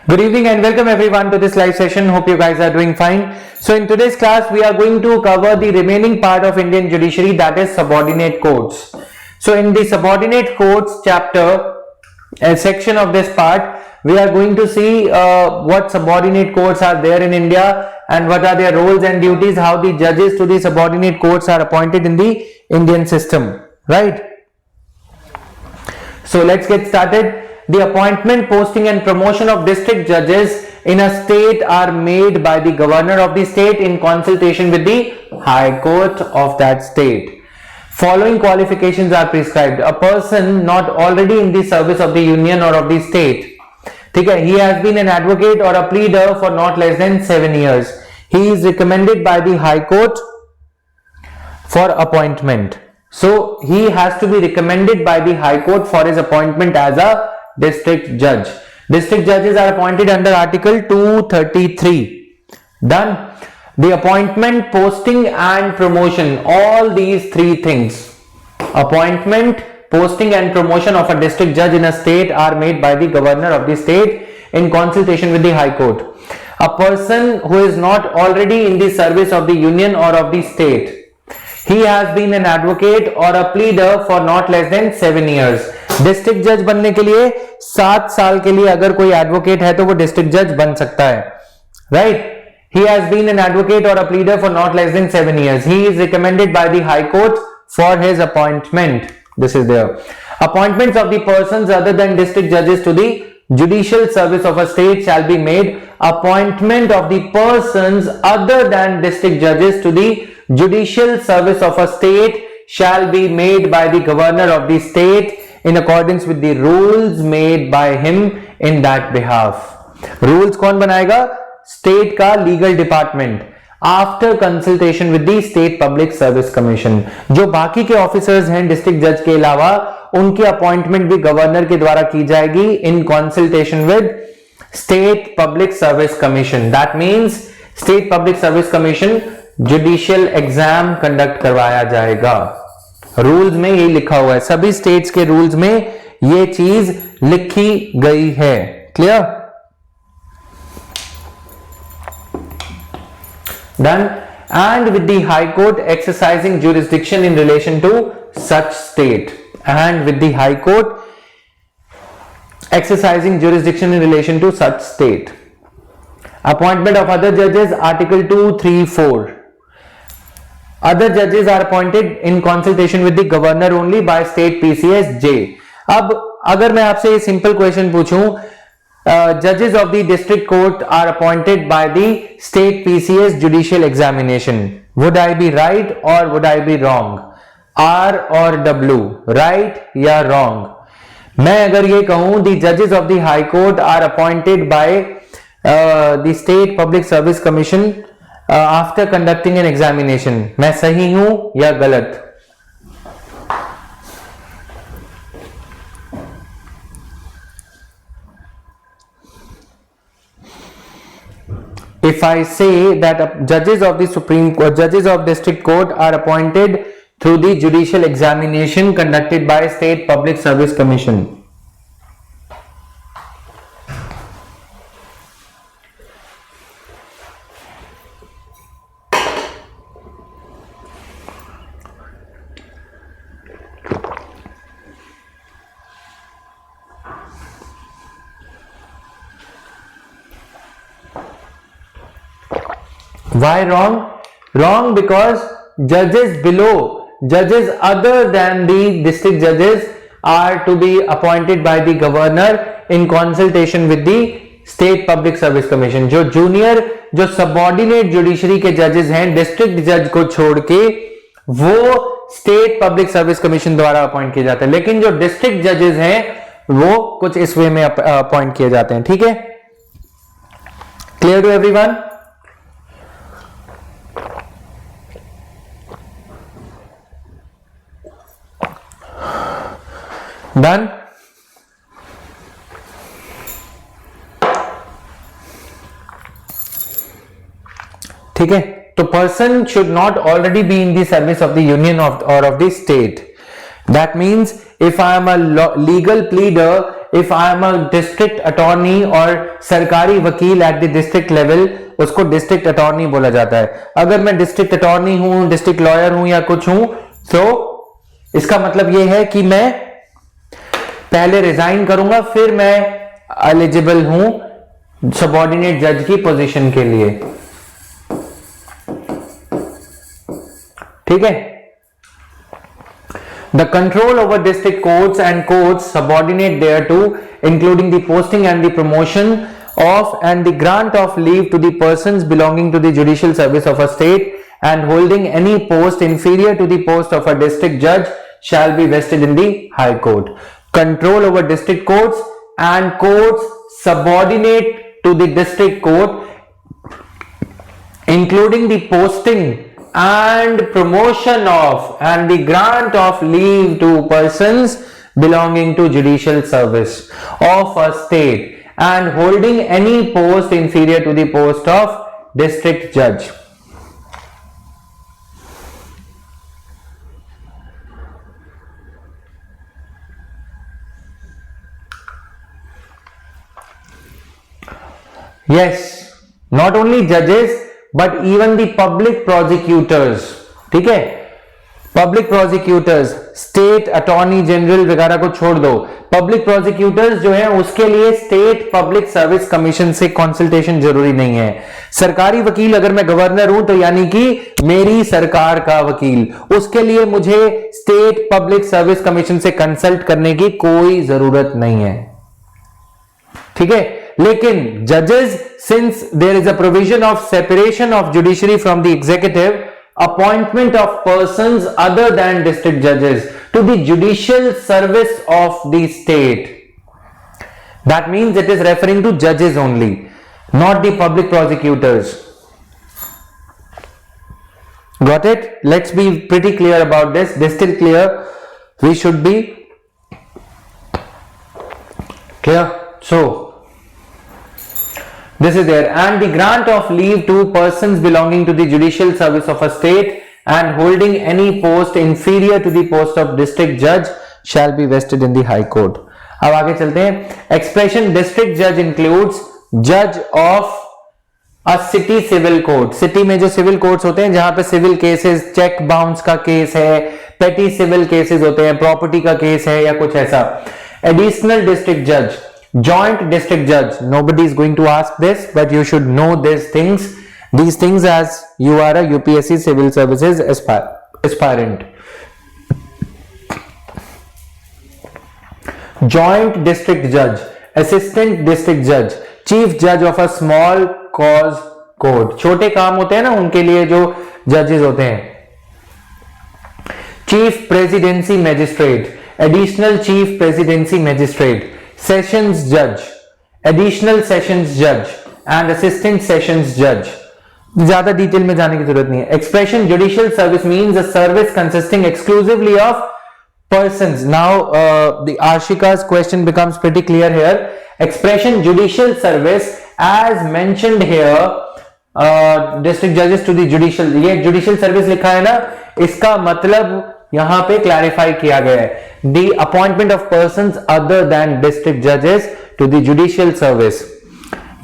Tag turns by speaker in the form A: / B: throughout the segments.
A: Good evening and welcome everyone to this live session. Hope you guys are doing fine. So in today's class, we are going to cover the remaining part of Indian judiciary, that is subordinate courts. So in the subordinate courts chapter, section of this part, we are going to see what subordinate courts are there in India and what are their roles and duties, how the judges to the subordinate courts are appointed in the Indian system, right? So let's get started. The appointment, posting and promotion of district judges in a state are made by the governor of the state in consultation with the High Court of that state. Following qualifications are prescribed. A person not already in the service of the union or of the state. He has been an advocate or a pleader for not less than 7 years. He is recommended by the High Court for appointment. So he has to be recommended by the High Court for his appointment as a district judge. District judges are appointed under Article 233. Done. The appointment, posting and promotion, all these three things, appointment, posting and promotion of a district judge in a state are made by the governor of the state in consultation with the High Court. A person who is not already in the service of the union or of the state, he has been an advocate or a pleader for not less than 7 years. District जज बनने के लिए 7 साल के लिए अगर कोई advocate है तो वो डिस्ट्रिक्ट जज बन सकता है, right? He has been an advocate or a pleader for not less than 7 years. He is recommended by the High Court for his appointment. This is there. Appointments of the persons other than district judges to the judicial service of a state shall be made. Appointment of the persons other than district judges to the judicial service of a state shall be made by the governor of the state in accordance with the rules made by him in that behalf. Rules कौन बनाएगा? State का legal department after consultation with the State Public Service Commission. जो बाकी के officers हैं district जज के अलावा, उनकी अपॉइंटमेंट भी गवर्नर के द्वारा की जाएगी in consultation with State Public Service Commission. That means State Public Service Commission judicial exam conduct करवाया जाएगा. रूल्स में ये लिखा हुआ है, सभी स्टेट्स के रूल्स में ये चीज लिखी गई है. Clear? Done. And with the high court exercising jurisdiction in relation to such state. And with the high court exercising jurisdiction in relation to such state. Appointment of other judges, Article 234. Other judges are appointed in consultation with the governor only by state PCS J. अब अगर मैं आपसे ये simple question पूछूं, judges of the district court are appointed by the state PCS judicial examination. Would I be right or would I be wrong? R or W, right या wrong? मैं अगर ये कहूं the judges of the high court are appointed by the state public service commission after conducting an examination, मैं सही हूं या गलत? If I say that judges of the Supreme Court, judges of district court are appointed through the judicial examination conducted by State Public Service Commission. Why wrong? Wrong because judges below, judges other than the district judges are to be appointed by the governor in consultation with the State Public Service Commission. जो junior, जो subordinate judiciary के जजेस हैं district जज को छोड़ के, वो स्टेट पब्लिक सर्विस कमीशन द्वारा अपॉइंट किए जाते हैं. लेकिन जो डिस्ट्रिक्ट जजेस हैं वो कुछ इस वे में अपॉइंट किए जाते हैं. ठीक है? Clear to everyone? डन. ठीक है? तो person should not already be in the service of the union or of the state. That means if I am a legal pleader if I am a district attorney और सरकारी वकील at the district level, उसको district attorney बोला जाता है। अगर मैं district attorney हूं, डिस्ट्रिक्ट लॉयर हूं या कुछ हूं, तो इसका मतलब यह है कि मैं पहले रिजाइन करूंगा, फिर मैं एलिजिबल हूं सबऑर्डिनेट जज की पोजीशन के लिए। ठीक है। The control over district courts and courts subordinate thereto, including the posting and the promotion of and the grant of leave to the persons belonging to the judicial service of a state and holding any post inferior to the post of a district judge shall be vested in the High Court. Control over district courts and courts subordinate to the district court, including the posting and promotion of and the grant of leave to persons belonging to judicial service of a state and holding any post inferior to the post of district judge. Yes, not only judges but even the public prosecutors. ठीक है, public prosecutors, state attorney general वगैरह को छोड़ दो, public prosecutors जो है उसके लिए स्टेट पब्लिक सर्विस कमीशन से कंसल्टेशन जरूरी नहीं है। सरकारी वकील अगर मैं गवर्नर हूं तो यानी कि मेरी सरकार का वकील, उसके लिए मुझे स्टेट पब्लिक सर्विस कमीशन से कंसल्ट करने की कोई जरूरत नहीं है। ठीक है। लेकिन जजेस, since there is a provision of separation of judiciary from the executive, appointment of persons other than district जजेस to the judicial service of the state, that means it is referring to जजेस only, not the public prosecutors. Got it? Let's be pretty clear about this. Distill clear. We should be clear. So this is there, and the grant of leave to persons belonging to the judicial service of a state and holding any post inferior to the post of district judge shall be vested in the High Court. अब आगे चलते हैं। Expression district judge includes judge of a city civil court. City में जो civil courts होते हैं जहां पे सिविल केसेस, चेक बाउंस का केस है, पेटी सिविल केसेस होते हैं, प्रॉपर्टी का केस है या कुछ ऐसा। Additional district judge, joint district judge, nobody is going to ask this but you should know these things as you are a UPSC civil services aspirant. Joint district judge, assistant district judge, chief judge of a small cause court, छोटे काम होते हैं ना उनके लिए जो जजेस होते हैं। chief presidency magistrate, additional chief presidency magistrate, sessions judge, additional sessions judge and assistant sessions judge. ज्यादा डिटेल में जाने की जरूरत नहीं है। Expression judicial service means a service consisting exclusively of persons. Now the Arshika's question becomes pretty clear here. Expression judicial service as mentioned here, district judges to the judicial, ये judicial service लिखा है ना, इसका मतलब यहां पे clarify किया गया है, the appointment of persons other than district judges to the judicial service.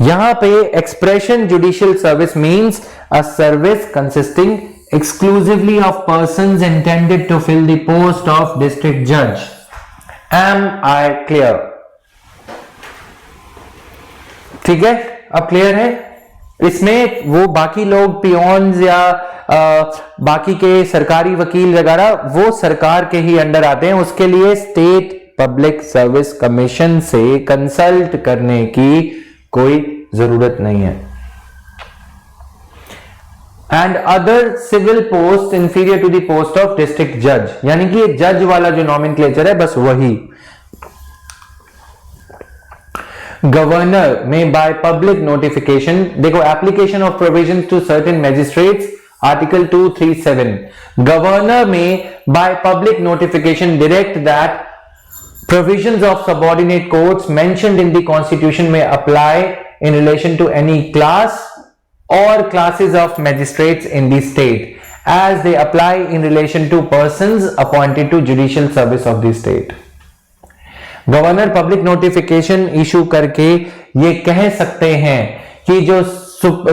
A: यहां पे expression judicial service means a service consisting exclusively of persons intended to fill the post of district judge. Am I clear? ठीक है, अब clear है। इसमें वो बाकी लोग पियोन्स या बाकी के सरकारी वकील वगैरह वो सरकार के ही अंडर आते हैं, उसके लिए स्टेट पब्लिक सर्विस कमीशन से कंसल्ट करने की कोई जरूरत नहीं है। And other civil post inferior to the post of district जज, यानी कि ये जज वाला जो नॉमेनक्लेचर है बस वही। Governor may by public notification, देखो application of provisions to certain magistrates, article 237, governor may by public notification direct that provisions of subordinate courts mentioned in the constitution may apply in relation to any class or classes of magistrates in the state as they apply in relation to persons appointed to judicial service of the state. Governor public notification issue करके ये कह सकते हैं कि जो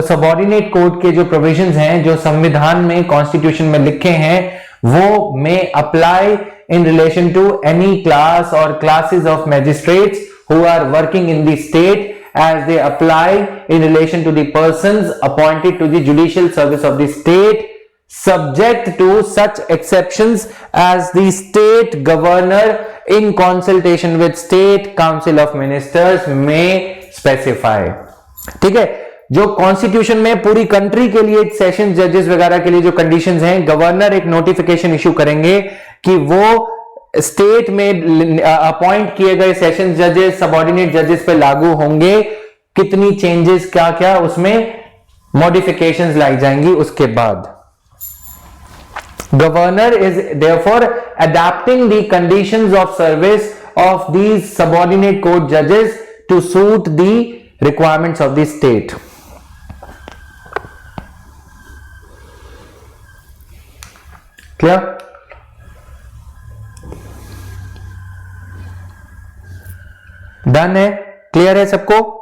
A: subordinate court के जो provisions हैं जो संविधान में कॉन्स्टिट्यूशन में लिखे हैं वो में apply in relation to any class or classes of magistrates who are working in the state as they apply in relation to the persons appointed to the judicial service of the state, subject to such exceptions as the state governor in consultation with state council of ministers may specify. ठीक है, जो constitution में पूरी country के लिए session जजेस वगैरह के लिए जो कंडीशंस हैं, गवर्नर एक नोटिफिकेशन इशू करेंगे कि वो स्टेट में अपॉइंट किए गए सेशन जजेस सबऑर्डिनेट जजेस पे लागू होंगे, कितनी चेंजेस क्या क्या उसमें मॉडिफिकेशंस लाई जाएंगी उसके बाद. Governor is therefore adapting the conditions of service of these subordinate court जजेस to suit the requirements of the state. Clear? Done है? क्लियर है सबको?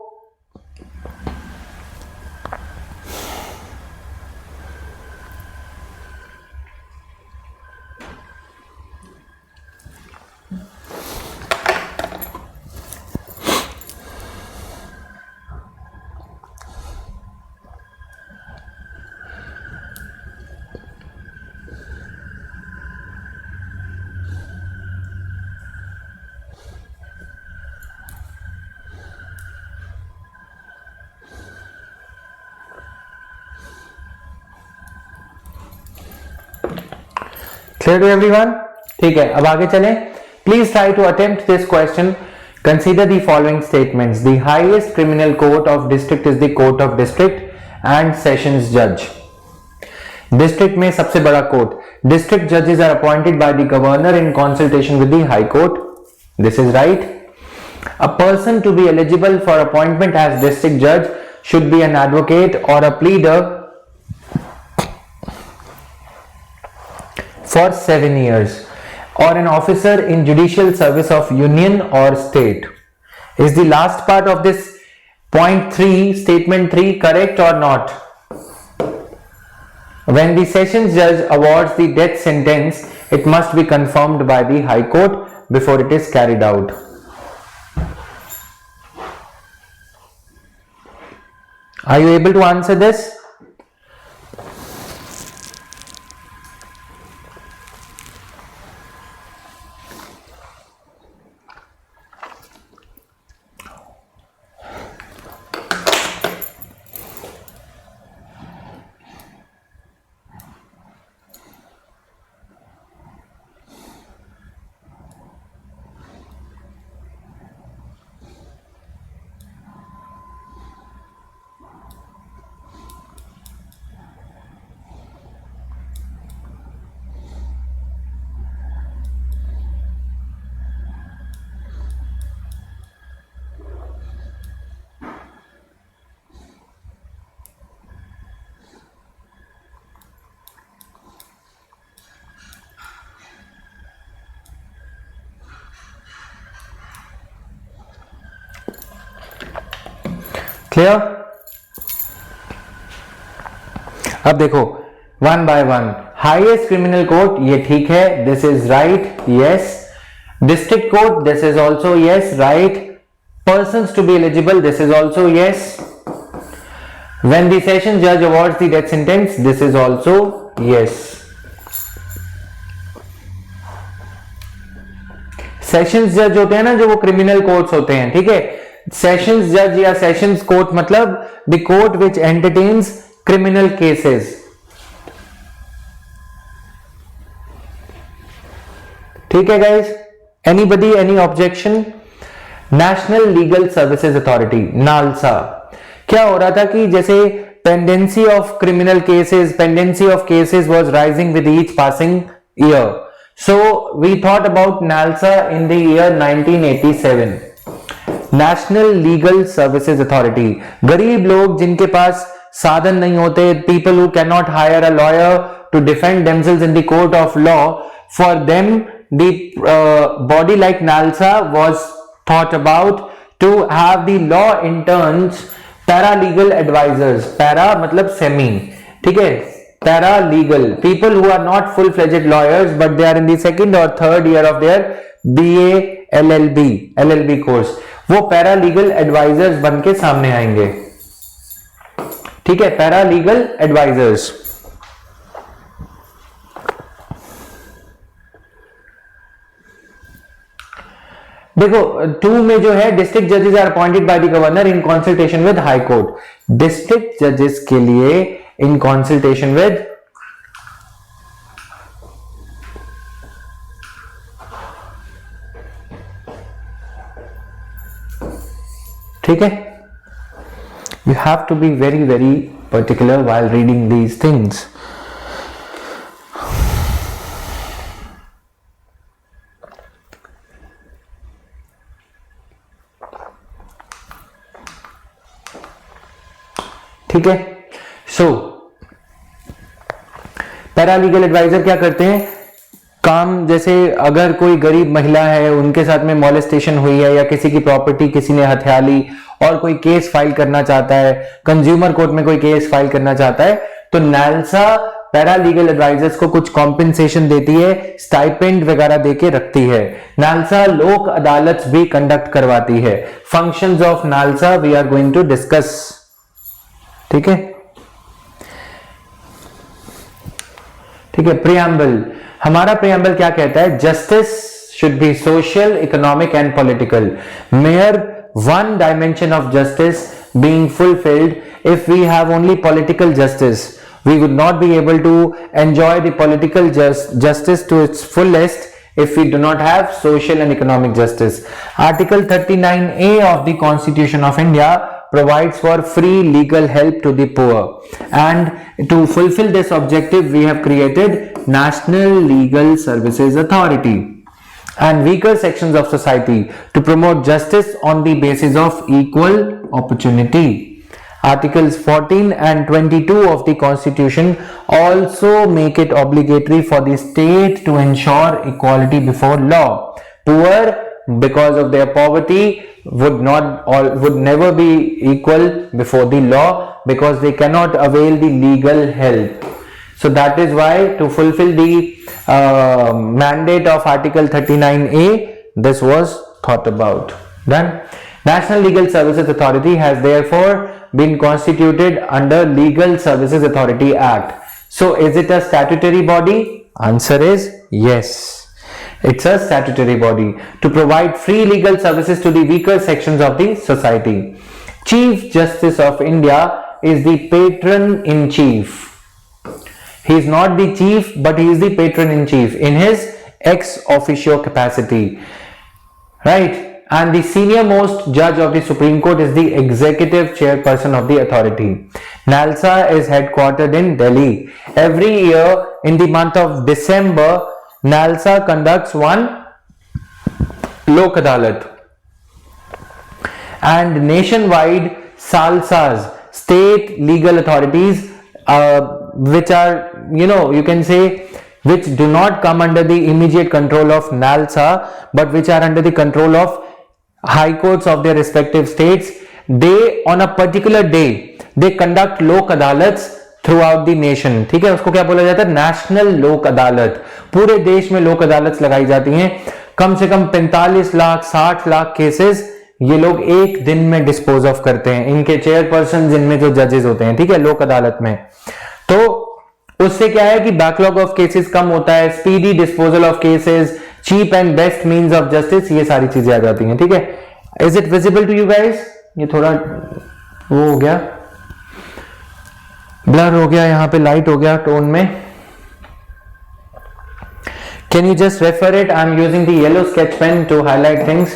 A: Clear to everyone? ठीक है, अब आगे चलें. Please try to attempt this question. Consider the following statements. The highest criminal court of district is the court of district and sessions judge. District में सबसे बड़ा court. District judges are appointed by the governor in consultation with the high court. This is right. A person to be eligible for appointment as district judge should be an advocate or a pleader for 7 years or an officer in judicial service of union or state. Is the last part of this point 3 statement 3 correct or not? When the sessions judge awards the death sentence, it must be confirmed by the high court before it is carried out. Are you able to answer this? Clear? अब देखो one by one. Highest criminal court ये ठीक है, this is right, yes. District court this is also yes, right. Persons to be eligible this is also yes. When the session जज awards the death sentence this is also yes. Sessions जज होते हैं ना जो वो criminal courts होते हैं, ठीक है. सेशंस जज या सेशंस कोर्ट मतलब the court which entertains criminal cases. ठीक है guys? Anybody any objection? National legal services authority NALSA. क्या हो रहा था कि जैसे pendency of criminal cases, pendency of cases was rising with each passing year. So we thought about NALSA in the year 1987. National Legal Services Authority. गरीब लोग जिनके पास साधन नहीं होते, people who cannot hire a lawyer to defend themselves in the court of law, for them the body like NALSA was thought about to have the law interns paralegal advisors. Para मतलब semi, ठीक है, paralegal people who are not full-fledged lawyers but they are in the second or third year of their BA LLB course. वो paralegal advisors बन के सामने आएंगे, ठीक है, paralegal advisors. देखो 2 में जो है डिस्ट्रिक्ट जजेस are appointed by the governor in consultation with high court. District जजेस के लिए इन कंसल्टेशन विद ठीक है. You have to be very very particular while reading these things. ठीक है. सो पैरालीगल एडवाइजर क्या करते हैं काम, जैसे अगर कोई गरीब महिला है, उनके साथ में मॉलेस्टेशन हुई है या किसी की प्रॉपर्टी किसी ने हथिया ली और कोई केस फाइल करना चाहता है, कंज्यूमर कोर्ट में कोई केस फाइल करना चाहता है, तो नालसा पैरालीगल एडवाइजर्स को कुछ कॉम्पेंसेशन देती है, स्टाइपेंड वगैरह देके रखती है. नालसा लोक अदालत भी कंडक्ट करवाती है. Functions of NALSA we are going to discuss. ठीक है, ठीक है. प्रियम्बल, हमारा प्रियम्बल क्या कहता है? Justice should be social, economic and political. Mayor one dimension of justice being fulfilled. If we have only political justice, we would not be able to enjoy the political justice to its fullest if we do not have social and economic justice. Article 39A of the Constitution of India provides for free legal help to the poor, and to fulfill this objective we have created National Legal Services Authority and weaker sections of society to promote justice on the basis of equal opportunity. Articles 14 and 22 of the Constitution also make it obligatory for the state to ensure equality before law. Poor, because of their poverty, would never be equal before the law because they cannot avail the legal help. So that is why, to fulfill the mandate of Article 39A, this was thought about. Done. National Legal Services Authority has therefore been constituted under Legal Services Authority Act. So is it a statutory body? Answer is yes. It's a statutory body to provide free legal services to the weaker sections of the society. Chief Justice of India is the patron in chief. He is not the chief, but he is the patron in chief in his ex officio capacity, right? And the senior most judge of the Supreme Court is the executive chairperson of the authority. NALSA is headquartered in Delhi. Every year in the month of December, NALSA conducts one Lok Adalat, and nationwide SALSAs, state legal authorities, which are, you can say, which do not come under the immediate control of NALSA but which are under the control of high courts of their respective states, they on a particular day they conduct lok adalats throughout the nation. ठीक है, उसको क्या बोला जाता है? National Lok अदालत. पूरे देश में लोक अदालत लगाई जाती हैं. कम से कम 45 लाख 60 लाख केसेस ये लोग एक दिन में डिस्पोज ऑफ करते हैं. इनके चेयरपर्सन जिनमें जो जजेस होते हैं, ठीक है, लोक अदालत में. तो उससे क्या है कि बैकलॉग ऑफ केसेस कम होता है, speedy disposal of cases, cheap and best means of justice, ये सारी चीजें आ जाती हैं. ठीक है, is it visible to you guys? ये थोड़ा वो हो गया, ब्लर हो गया, यहां पे लाइट हो गया टोन में. Can you just refer it? I am using the yellow sketch pen to highlight things.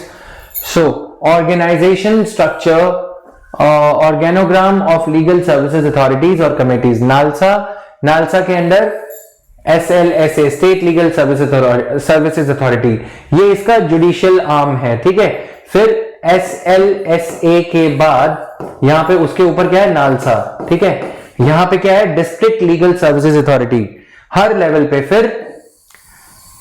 A: So organization structure, organogram of legal services authorities और कमिटीज. नालसा के अंदर SLSA, state legal services authority, ये इसका judicial arm है. ठीक है, फिर SLSA के बाद यहां पे उसके ऊपर क्या है? नालसा. ठीक है, यहां पे क्या है? डिस्ट्रिक्ट लीगल सर्विसेज अथॉरिटी हर लेवल पे. फिर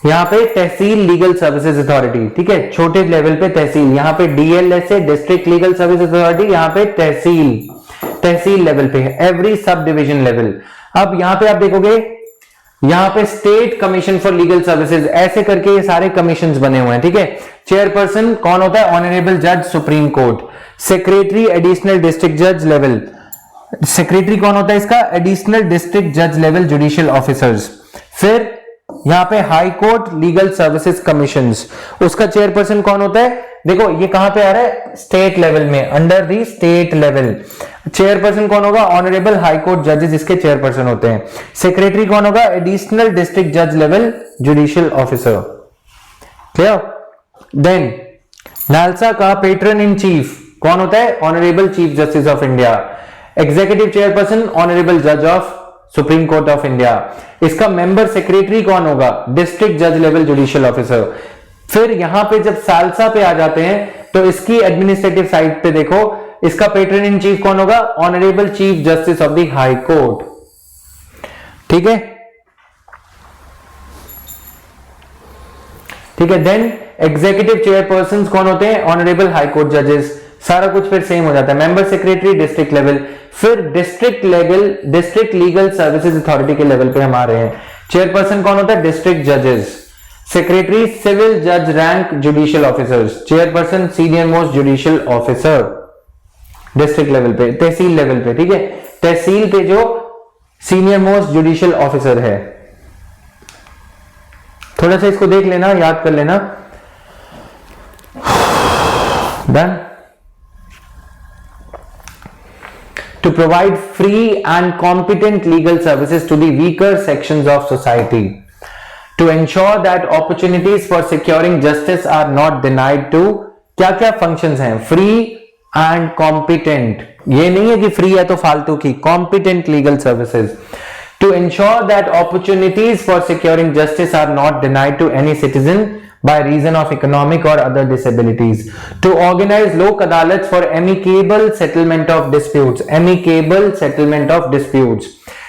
A: यहाँ पे तहसील लीगल सर्विसेज अथॉरिटी, ठीक है, छोटे लेवल पे तहसील, यहाँ पे डीएलएस है डिस्ट्रिक्ट लीगल सर्विस अथॉरिटी, यहाँ पे तहसील लेवल पे है, एवरी सब डिविजन लेवल। अब यहाँ पे आप देखोगे यहाँ पे state commission for legal services, ऐसे करके ये सारे कमीशंस बने हुए हैं, ठीक है। चेयरपर्सन कौन होता है? ऑनरेबल जज supreme court. Secretary additional district जज लेवल, सेक्रेटरी कौन होता है इसका? एडिशनल डिस्ट्रिक्ट जज लेवल जुडिशियल ऑफिसर्स। फिर यहां पे high court legal services commissions, उसका चेयरपर्सन कौन होता है? देखो ये कहां पे आ रहा है? स्टेट लेवल में, under the state level. Chairperson कौन होगा? ऑनरेबल हाई कोर्ट जजेस इसके चेयरपर्सन होते हैं। सेक्रेटरी कौन होगा? एडिशनल डिस्ट्रिक्ट जज level judicial officer. Clear? Then NALSA का पेट्रन इन चीफ कौन होता है? Honourable chief justice of India. Executive chairperson honourable जज of supreme court of India. इसका मेंबर सेक्रेटरी कौन होगा? डिस्ट्रिक्ट जज लेवल जुडिशियल ऑफिसर। फिर यहां पे जब सालसा पे आ जाते हैं तो इसकी एडमिनिस्ट्रेटिव साइड पे देखो, इसका पेट्रन इन चीफ कौन होगा? Honourable chief justice of the high court, ठीक है, ठीक है। देन एग्जीक्यूटिव चेयरपर्सन कौन होते हैं? ऑनरेबल हाई कोर्ट जजेस। सारा कुछ फिर सेम हो जाता है, मेंबर सेक्रेटरी डिस्ट्रिक्ट लेवल। फिर डिस्ट्रिक्ट लीगल सर्विसेज अथॉरिटी के लेवल पे हम आ रहे हैं। चेयरपर्सन कौन होता है? डिस्ट्रिक्ट जजेस। सेक्रेटरी सिविल जज rank judicial officers. Chairperson senior most judicial officer district level पे, तहसील लेवल पे, ठीक है, तहसील पे जो सीनियर मोस्ट जुडिशियल ऑफिसर है। थोड़ा सा इसको देख लेना, याद कर लेना। Done. To provide free and competent legal services to the weaker sections of society, to ensure that opportunities for securing justice are not denied to, क्या क्या functions हैं? Free and competent, ये नहीं है कि free है तो फालतू की, competent legal services, to ensure that opportunities for securing justice are not denied to any citizen by reason of economic or other disabilities, to organize lok adalats for amicable settlement of disputes,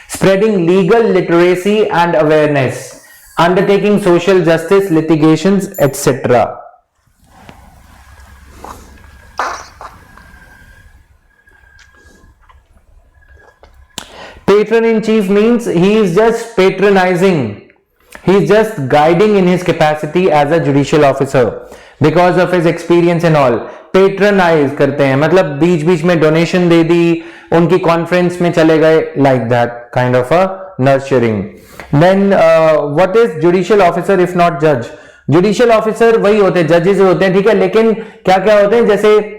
A: spreading legal literacy and awareness, undertaking social justice litigations, etc. Patron in chief means he is just patronizing, he is just guiding in his capacity as a judicial officer because of his experience and all. Patronize करते हैं मतलब बीच बीच में donation दे दी, उनकी conference में चले गए, like that kind of a nurturing. Then what is judicial officer if not judge? Judicial officer वही होते हैं, जजेस होते हैं, ठीक है, लेकिन क्या क्या होते हैं? जैसे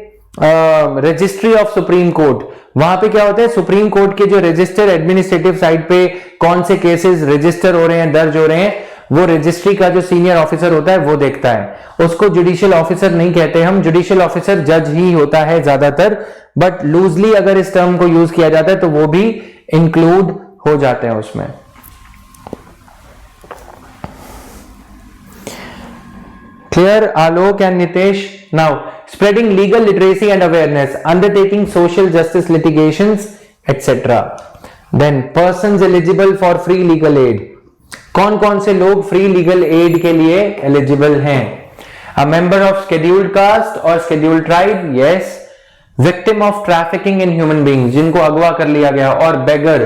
A: रजिस्ट्री ऑफ सुप्रीम कोर्ट, वहां पे क्या होता है? सुप्रीम कोर्ट के जो रजिस्टर एडमिनिस्ट्रेटिव साइड पे कौन से केसेस रजिस्टर हो रहे हैं, दर्ज हो रहे हैं, वो रजिस्ट्री का जो सीनियर ऑफिसर होता है वो देखता है। उसको जुडिशियल ऑफिसर नहीं कहते हम, जुडिशियल ऑफिसर जज ही होता है ज्यादातर, बट लूजली अगर इस टर्म को यूज किया जाता है तो वो भी इंक्लूड हो जाते हैं उसमें। Clear, Alok and Nitesh? Now, spreading legal literacy and awareness, undertaking social justice litigations, etc. Then, persons eligible for free legal aid. कौन कौन से लोग फ्री लीगल एड के लिए एलिजिबल हैं? A member of scheduled caste or scheduled tribe? Yes. Victim of trafficking in human beings, जिनको अगवा कर लिया गया, और beggar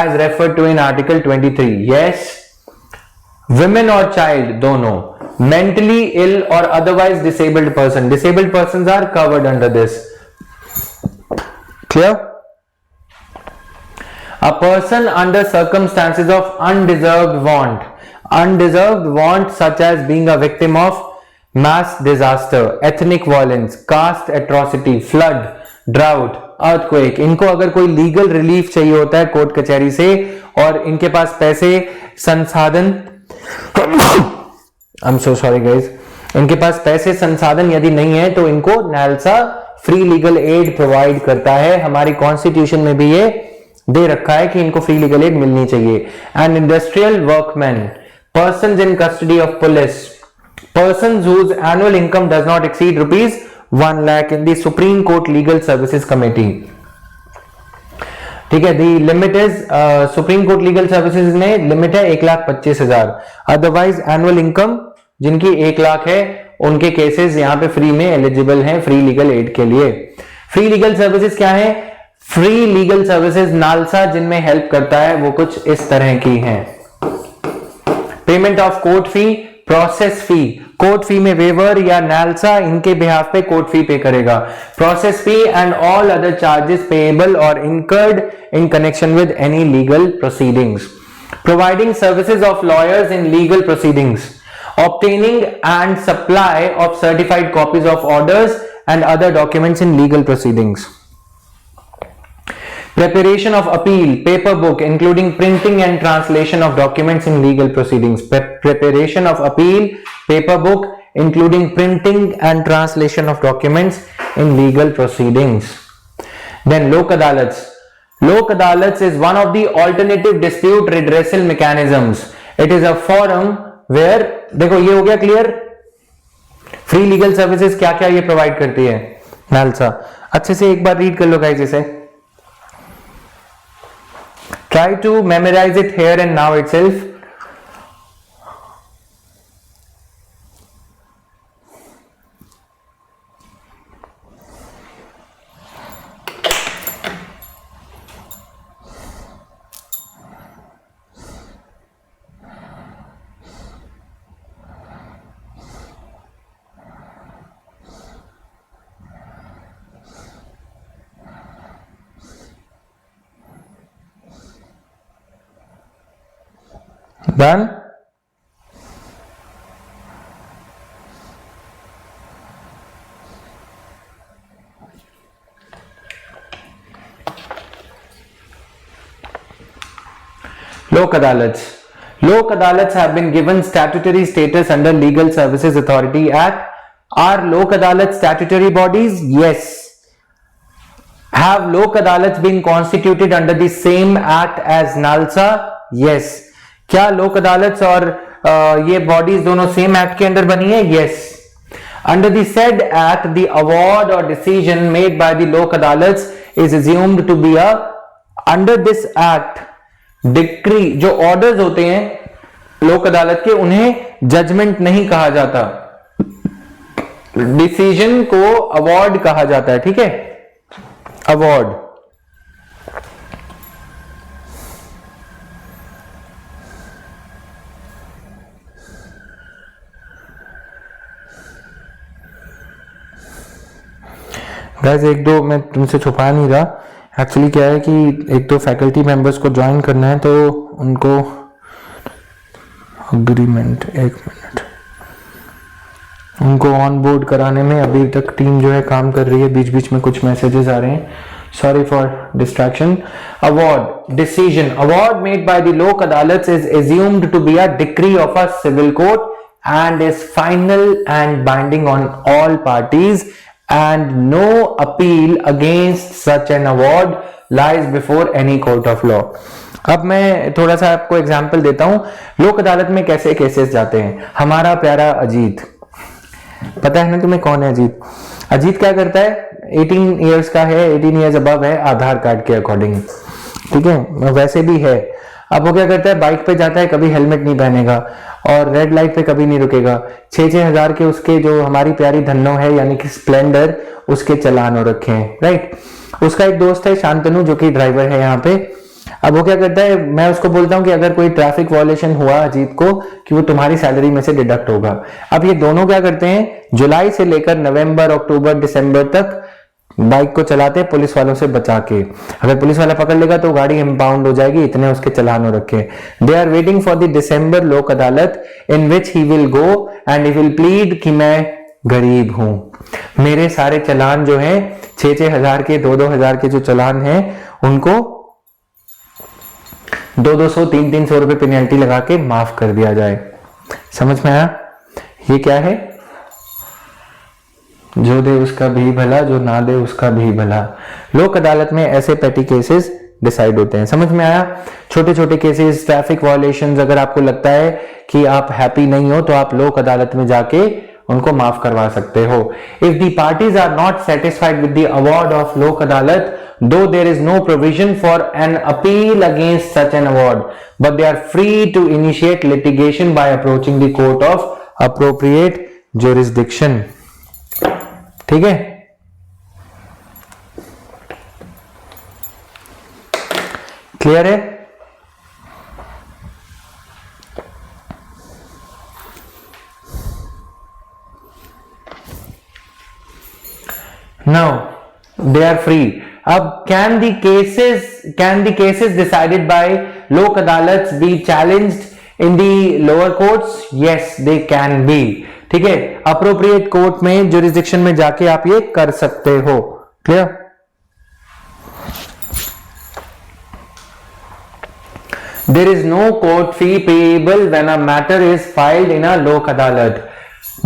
A: as referred to in Article 23? Yes. Women or child? दोनों. Mentally ill or otherwise disabled person. Disabled persons are covered under this. Clear? A person under circumstances of undeserved want such as being a victim of mass disaster, ethnic violence, caste atrocity, flood, drought, earthquake, इनको अगर कोई legal relief चाहिए होता है court कचहरी से और इनके पास पैसे संसाधन I'm so sorry guys, इनके पास पैसे संसाधन यदि नहीं है तो इनको NALSA free legal aid provide करता है। हमारी कॉन्स्टिट्यूशन में भी ये दे रखा है कि इनको फ्री लीगल एड मिलनी चाहिए। And industrial workman, persons in custody of police, persons whose annual income does not exceed rupees 1 lakh in the supreme court legal services committee. ठीक है, the limit is supreme court legal services में limit है 1,25,000। Otherwise annual income जिनकी 1 लाख है उनके cases यहाँ पे free में एलिजिबल हैं फ्री लीगल एड के लिए। फ्री लीगल सर्विसेज क्या है? फ्री लीगल सर्विसेज नालसा जिनमें हेल्प करता है वो कुछ इस तरह की हैं। Payment of court fee, process fee, court fee में वेवर या नालसा इनके बिहाफ पे कोर्ट फी पे करेगा। Process fee and all other charges payable or incurred in connection with any legal proceedings. Providing services of lawyers in legal proceedings, obtaining and supply of certified copies of orders and other documents in legal proceedings. Preparation of appeal, paper book, including printing and translation of documents in legal proceedings. Preparation of appeal, paper book, including printing and translation of documents in legal proceedings. Then Lok Adalats. Lok Adalats is one of the alternative dispute redressal mechanisms. It is a forum where, देखो ये हो गया clear, free legal services क्या क्या ये provide करती है NALSA. अच्छे से एक बार रीड कर लो गाइस इसे, try to memorize it here and now itself. Done? Lok Adalats. Lok Adalats have been given statutory status under Legal Services Authority Act. Are Lok Adalats statutory bodies? Yes. Have Lok Adalats been constituted under the same act as NALSA? Yes. क्या लोक अदालत और ये bodies दोनों same act के अंदर बनी है? Yes. Under the said act the award और decision made by the Lok Adalat is assumed to be a, under this act decree, जो ऑर्डर्स होते हैं लोक अदालत के उन्हें जजमेंट नहीं कहा जाता, डिसीजन को अवार्ड कहा जाता है। ठीक है, अवार्ड। गाइस एक दो मैं तुमसे छुपा नहीं रहा, एक्चुअली क्या है कि एक दो फैकल्टी मेंबर्स को ज्वाइन करना है तो उनको अग्रीमेंट, एक मिनट, उनको ऑन बोर्ड कराने में अभी तक टीम जो है काम कर रही है, बीच बीच में कुछ मैसेजेस आ रहे हैं, sorry for distraction. Award, decision, award made by the Lok Adalat is assumed to be a decree of a civil court and is final and binding on all parties and no appeal against such an award lies before any court of law. अब मैं थोड़ा सा आपको example देता हूं लोक अदालत में कैसे केसेस जाते हैं। हमारा प्यारा अजीत, पता है ना तुम्हें कौन है अजीत? अजीत क्या करता है, 18 इयर्स का है, 18 इयर्स अबव है आधार कार्ड के अकॉर्डिंग, ठीक है, वैसे भी है। अब वो क्या करता है, बाइक पे जाता है, कभी हेलमेट नहीं पहनेगा और रेड लाइट पे कभी नहीं रुकेगा। 6-6 हजार के उसके जो हमारी प्यारी धन्नो है यानी कि स्प्लेंडर, उसके चालान हो रखे हैं, राइट। उसका एक दोस्त है शांतनु जो कि ड्राइवर है यहाँ पे। अब वो क्या करता है, मैं उसको बोलता हूँ कि अगर कोई ट्रैफिक वायलेशन हुआ अजीत को कि वो तुम्हारी सैलरी में से डिडक्ट होगा। अब ये दोनों क्या करते हैं, जुलाई से लेकर नवंबर, अक्टूबर, दिसंबर तक बाइक को चलाते हैं पुलिस वालों से बचा के। अगर पुलिस वाला पकड़ लेगा तो गाड़ी इंपाउंड हो जाएगी, इतने उसके चालान हो रखे। They are waiting for the December Lok Adalat in which he will go and he will plead कि मैं गरीब हूं, मेरे सारे चालान जो हैं 6-6 हजार के, 2-2 हजार के जो चालान हैं उनको 200-200, 300-300 रुपए पेनल्टी लगा के माफ कर दिया जाए। समझ में आया? ये क्या है, जो दे उसका भी भला, जो ना दे उसका भी भला। लोक अदालत में ऐसे पेटी केसेस डिसाइड होते हैं। समझ में आया? छोटे छोटे केसेस, ट्रैफिक वायलेशंस, अगर आपको लगता है कि आप हैप्पी नहीं हो तो आप लोक अदालत में जाके उनको माफ करवा सकते हो। If the parties are not satisfied with the award of Lok Adalat, though there is no provision for an appeal against such an award, but they are free to initiate litigation by approaching the court of appropriate jurisdiction। ठीक है, clear है? Now they are free। अब can the cases decided by lok adalats be challenged in the lower courts? Yes, they can be। ठीक है, appropriate court में jurisdiction में जाके आप ये कर सकते हो। Clear? There is no court fee payable when a matter is filed in a lok adalat।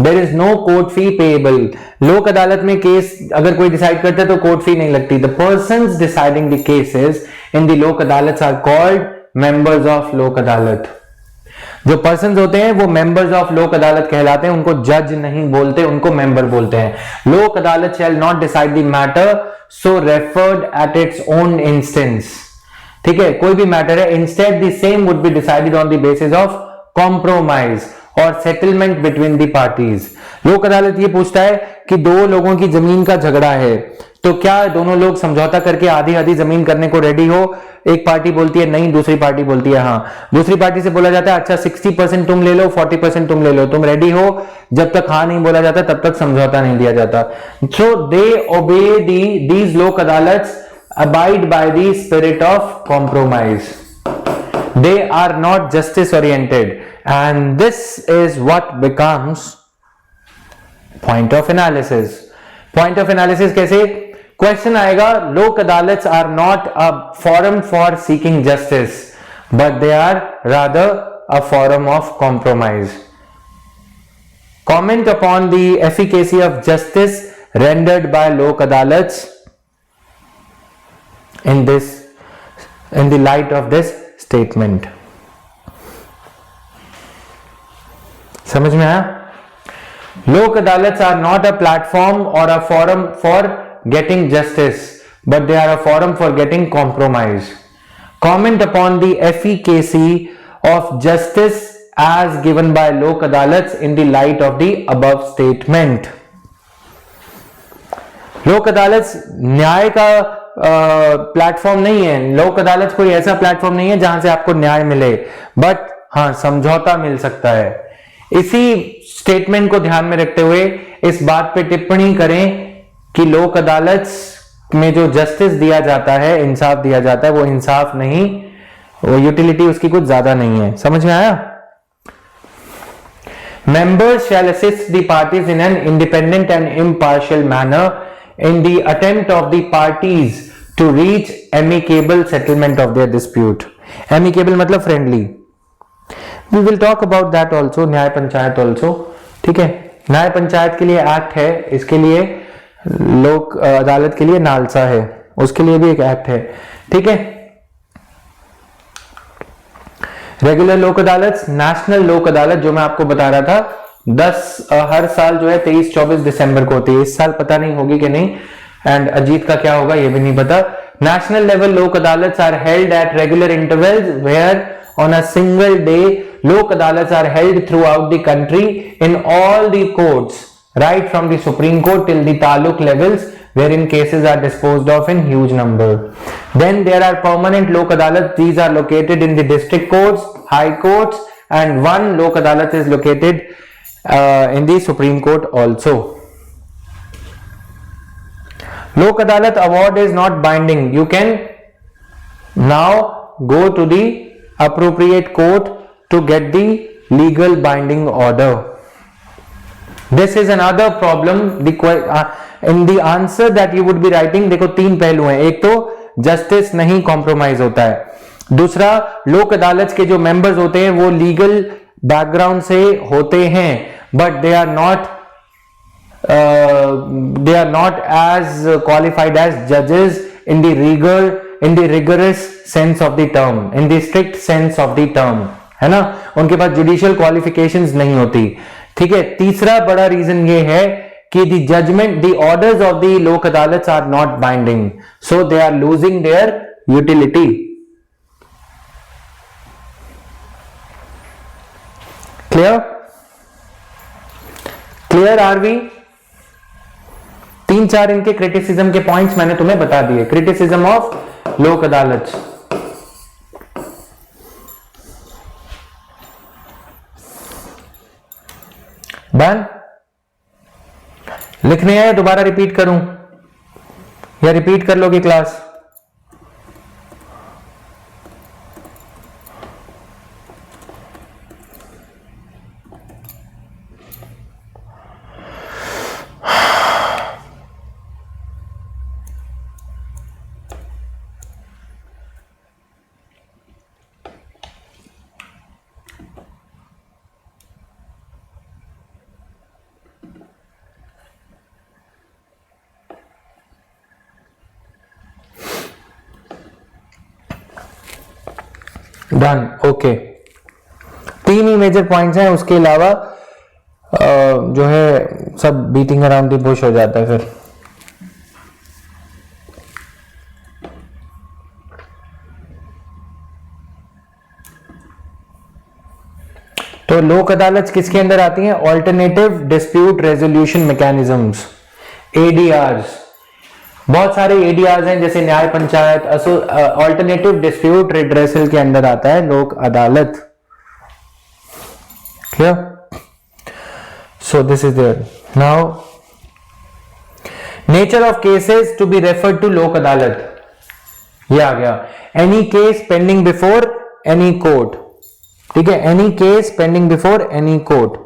A: There is no court fee payable। लोक अदालत में केस अगर कोई डिसाइड करता है तो कोर्ट फी नहीं लगती। The persons deciding the cases in the लोक अदालत are called members of लोक अदालत। जो पर्सन्स होते हैं वो मेंबर्स ऑफ लोक अदालत कहलाते हैं, उनको जज नहीं बोलते, उनको मेंबर बोलते हैं। लोक अदालत shall not decide the matter so referred at its own instance। ठीक है, कोई भी मैटर है, instead the same would be decided on the basis of compromise और सेटलमेंट बिटवीन दी पार्टीज। लोक अदालत ये पूछता है कि दो लोगों की जमीन का झगड़ा है, तो क्या दोनों लोग समझौता करके आधी आधी जमीन करने को रेडी हो? एक पार्टी बोलती है नहीं, दूसरी पार्टी बोलती है हाँ। दूसरी पार्टी से बोला जाता है अच्छा 60% तुम ले लो, 40% तुम ले लो, तुम रेडी हो? जब तक हाँ नहीं बोला जाता तब तक समझौता नहीं दिया जाता। सो दे obey these Lok Adalats abide by the spirit of compromise. They are not justice oriented, and this is what becomes point of analysis। Point of analysis कैसे? Question आएगा, लोक अदालत्स are not a forum for seeking justice, but they are rather a forum of compromise। Comment upon the efficacy of justice rendered by lok adalats in the light of this statement। समझ में आया? Lok Adalats are not a platform or a forum for getting justice, but they are a forum for getting compromise. Comment upon the efficacy of justice as given by Lok Adalats in the light of the above statement. Lok Adalat न्याय का platform नहीं है। लोक अदालत कोई ऐसा platform नहीं है जहां से आपको न्याय मिले, बट हाँ समझौता मिल सकता है। इसी स्टेटमेंट को ध्यान में रखते हुए इस बात पे टिप्पणी करें कि लोक अदालत में जो जस्टिस दिया जाता है, इंसाफ दिया जाता है, वो इंसाफ नहीं, वो यूटिलिटी उसकी कुछ ज्यादा नहीं है। समझ में आया? Members shall assist the parties in an independent and impartial manner in the attempt of the parties to reach amicable settlement of their dispute। Amicable मतलब friendly। We will talk about that also। न्याय panchayat also। ठीक है, न्याय पंचायत के लिए act है, इसके लिए लोक अदालत के लिए नालसा है, उसके लिए भी एक एक्ट है। ठीक है, रेगुलर लोक अदालत, नेशनल लोक अदालत जो मैं आपको बता रहा था हर साल जो है 23-24 दिसंबर को होती है। इस साल पता नहीं होगी कि नहीं, एंड अजीत का क्या होगा ये भी नहीं पता। National level Lok Adalat are held at regular intervals where on a single day Lok Adalat are held throughout the country in all the courts right from the Supreme Court till the taluk levels wherein cases are disposed of in huge number। Then there are permanent lok adalat, these are located in the district courts, high courts, and one lok adalat is located in the Supreme Court also। Lok adalat award is not binding, you can now go to the appropriate court to get the legal binding order। This is another problem in the answer that you would be writing। देखो तीन पहलू हैं, एक तो justice नहीं compromise होता है, दूसरा लोक अदालत के जो मेंबर्स होते हैं वो लीगल बैकग्राउंड से होते हैं, but they are not as qualified as जजेस in the rigorous sense of the term, in the strict sense of the term, है ना। उनके पास जुडिशियल क्वालिफिकेशंस नहीं होती। ठीक है, तीसरा बड़ा रीजन ये है कि the judgment, the orders of the Lok Adalat are not binding, so they are losing their utility. Clear? Clear are we? तीन चार इनके क्रिटिसिज्म के पॉइंट्स मैंने तुम्हें बता दिए। क्रिटिसिज्म ऑफ लोक अदालत, डन? लिखने हैं, दोबारा रिपीट करूं या रिपीट कर लोगे क्लास? Done, okay. तीन ही मेजर पॉइंट्स हैं, उसके अलावा जो है सब बीटिंग अराउंड द बुश हो जाता है फिर। तो लोक अदालत किसके अंदर आती हैं? Alternative dispute resolution mechanisms, ADRs. बहुत सारे एडीआरस हैं, जैसे न्याय पंचायत, ऑल्टरनेटिव डिस्प्यूट रिड्रेसल के अंदर आता है Lok Adalat. Clear? So this is there. Now nature of cases to be referred to Lok Adalat, ये आ गया। Any case pending before any court, ठीक है, any case pending before any court.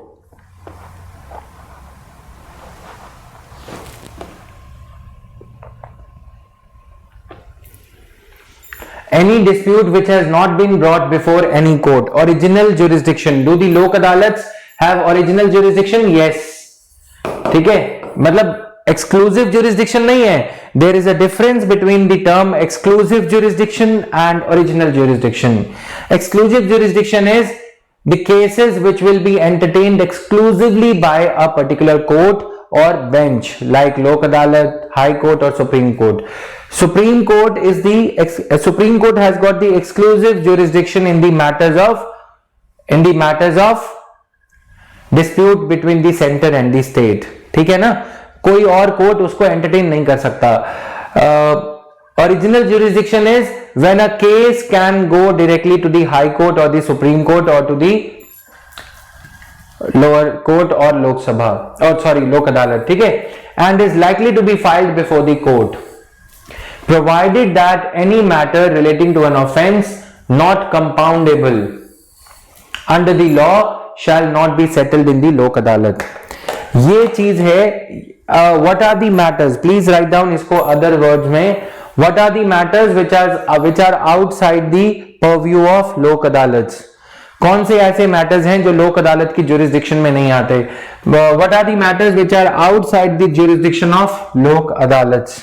A: Any dispute which has not been brought before any court. Original jurisdiction. Do the lok adalats have original jurisdiction? Yes. ठीक है, मतलब exclusive jurisdiction नहीं है. There is a difference between the term exclusive jurisdiction and original jurisdiction. Exclusive jurisdiction is the cases which will be entertained exclusively by a particular court or bench, like lok adalat, high court or supreme court. Supreme Court is Supreme Court has got the exclusive jurisdiction in the matters of dispute between the center and the state. ठीक है ना, कोई और court उसको entertain नहीं कर सकता। Original jurisdiction is when a case can go directly to the High Court or the Supreme Court or to the lower court or Lok Sabha, Lok Adalat, ठीक है, and is likely to be filed before the court, provided that any matter relating to an offense not compoundable under the law shall not be settled in the Lok Adalat. ये चीज है। what are the matters, please write down इसको other words में। what are the matters which are outside the purview of Lok Adalats? कौन से ऐसे matters हैं जो लोक अदालत की जुरिस्डिक्शन में नहीं आते? what are the matters which are outside the jurisdiction of Lok Adalats?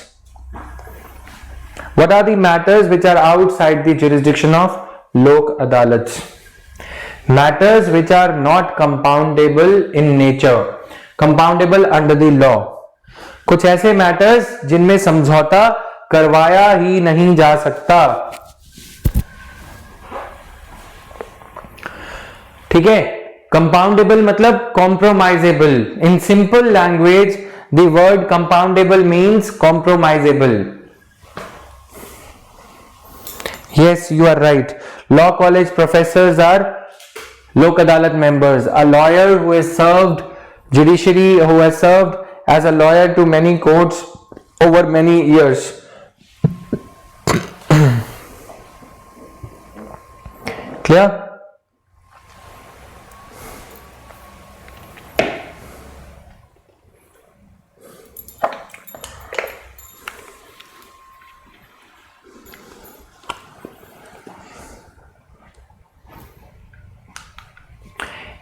A: What are the matters which are outside the jurisdiction of Lok Adalats? Matters which are not compoundable in nature, compoundable under the law. कुछ ऐसे matters जिनमें समझौता करवाया ही नहीं जा सकता, ठीक है। कंपाउंडेबल मतलब compromisable. In simple language the word compoundable means compromisable. Yes, you are right. Law college professors are Lok Adalat members. A lawyer who has served who has served as a lawyer to many courts over many years. Clear?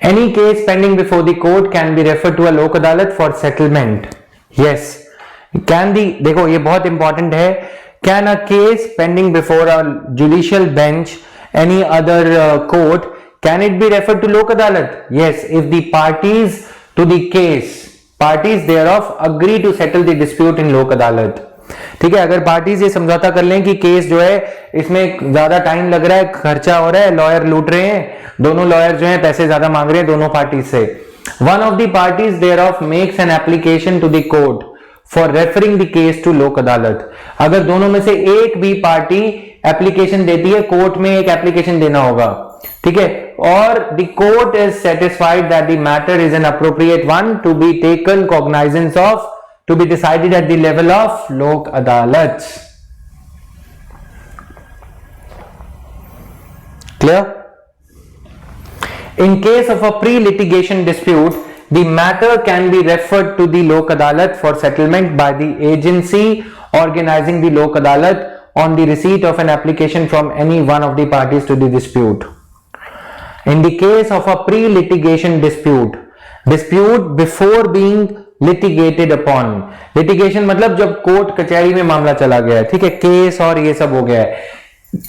A: Any case pending before the court can be referred to a Lok Adalat for settlement. Yes, can the, देखो ये बहुत important है, can a case pending before a judicial bench, any other court, can it be referred to Lok Adalat? Yes, if the parties to the case, parties thereof agree to settle the dispute in लोक अदालत। ठीक है, अगर parties ये समझौता कर लें कि केस जो है इसमें ज्यादा टाइम लग रहा है, खर्चा हो रहा है, लॉयर लूट रहे हैं, दोनों लॉयर जो है पैसे ज्यादा मांग रहे हैं दोनों पार्टीज से, one of the parties thereof makes an application to the court for referring the case to Lok Adalat. अगर दोनों में से एक भी पार्टी एप्लीकेशन देती है, कोर्ट में एक एप्लीकेशन देना होगा, ठीक है, और the court is satisfied that the matter is an appropriate one to be taken cognizance of, to be decided at the level of lok adalat। Clear? In case of a pre-litigation dispute, the matter can be referred to the lok adalat for settlement by the agency organizing the lok adalat on the receipt of an application from any one of the parties to the dispute। In the case of a pre-litigation dispute before being litigated upon, litigation मतलब जब court कचहरी में मामला चला गया है, ठीक है, केस और ये सब हो गया है,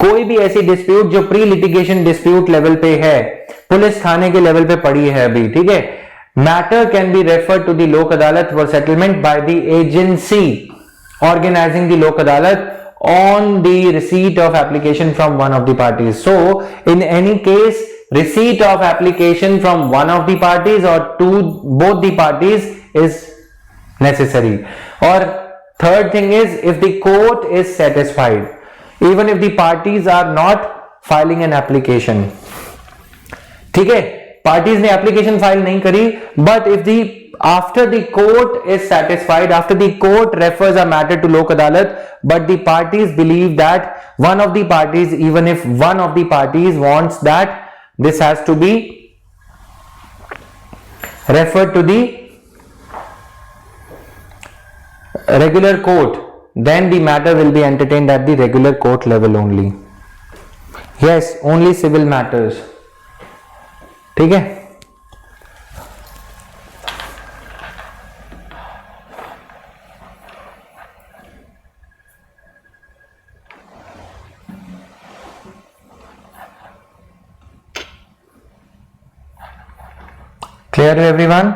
A: कोई भी ऐसी डिस्प्यूट जो प्री लिटिगेशन डिस्प्यूट लेवल पे है, पुलिस थाने के लेवल पे पड़ी है अभी, ठीक है, matter can be referred to the Lok Adalat for settlement by the agency organizing the Lok Adalat on the receipt of application from one of the parties। So in any case, receipt of application from one of the parties or to both the parties is necessary। Or third thing is, if the court is satisfied, even if the parties are not filing an application, ठीक है, parties ने application file नहीं करी, but if the after the court is satisfied, after the court refers a matter to lok adalat, but the parties believe that one of the parties, even if one of the parties wants that this has to be referred to the regular court, then the matter will be entertained at the regular court level only। Yes, only civil matters। ठीक है, clear everyone?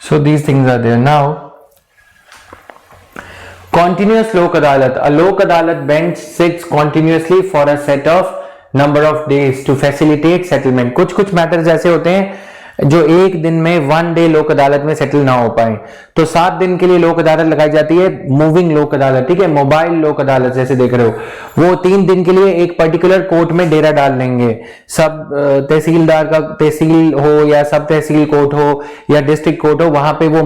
A: So these things are there now। Continuous lok adalat, a lok adalat bench sits continuously for a set of number of days to facilitate settlement। कुछ कुछ matters ऐसे होते हैं जो एक दिन में वन डे लोक अदालत में सेटल ना हो पाए, तो 7 दिन के लिए लोक अदालत लगाई जाती है, मूविंग लोक अदालत, ठीक है, मोबाइल लोक अदालत जैसे देख रहे हो, वो 3 दिन के लिए एक पर्टिकुलर कोर्ट में डेरा डाल लेंगे, सब तहसीलदार का तहसील हो या सब तहसील कोर्ट हो या डिस्ट्रिक्ट कोर्ट हो, वहां पे वो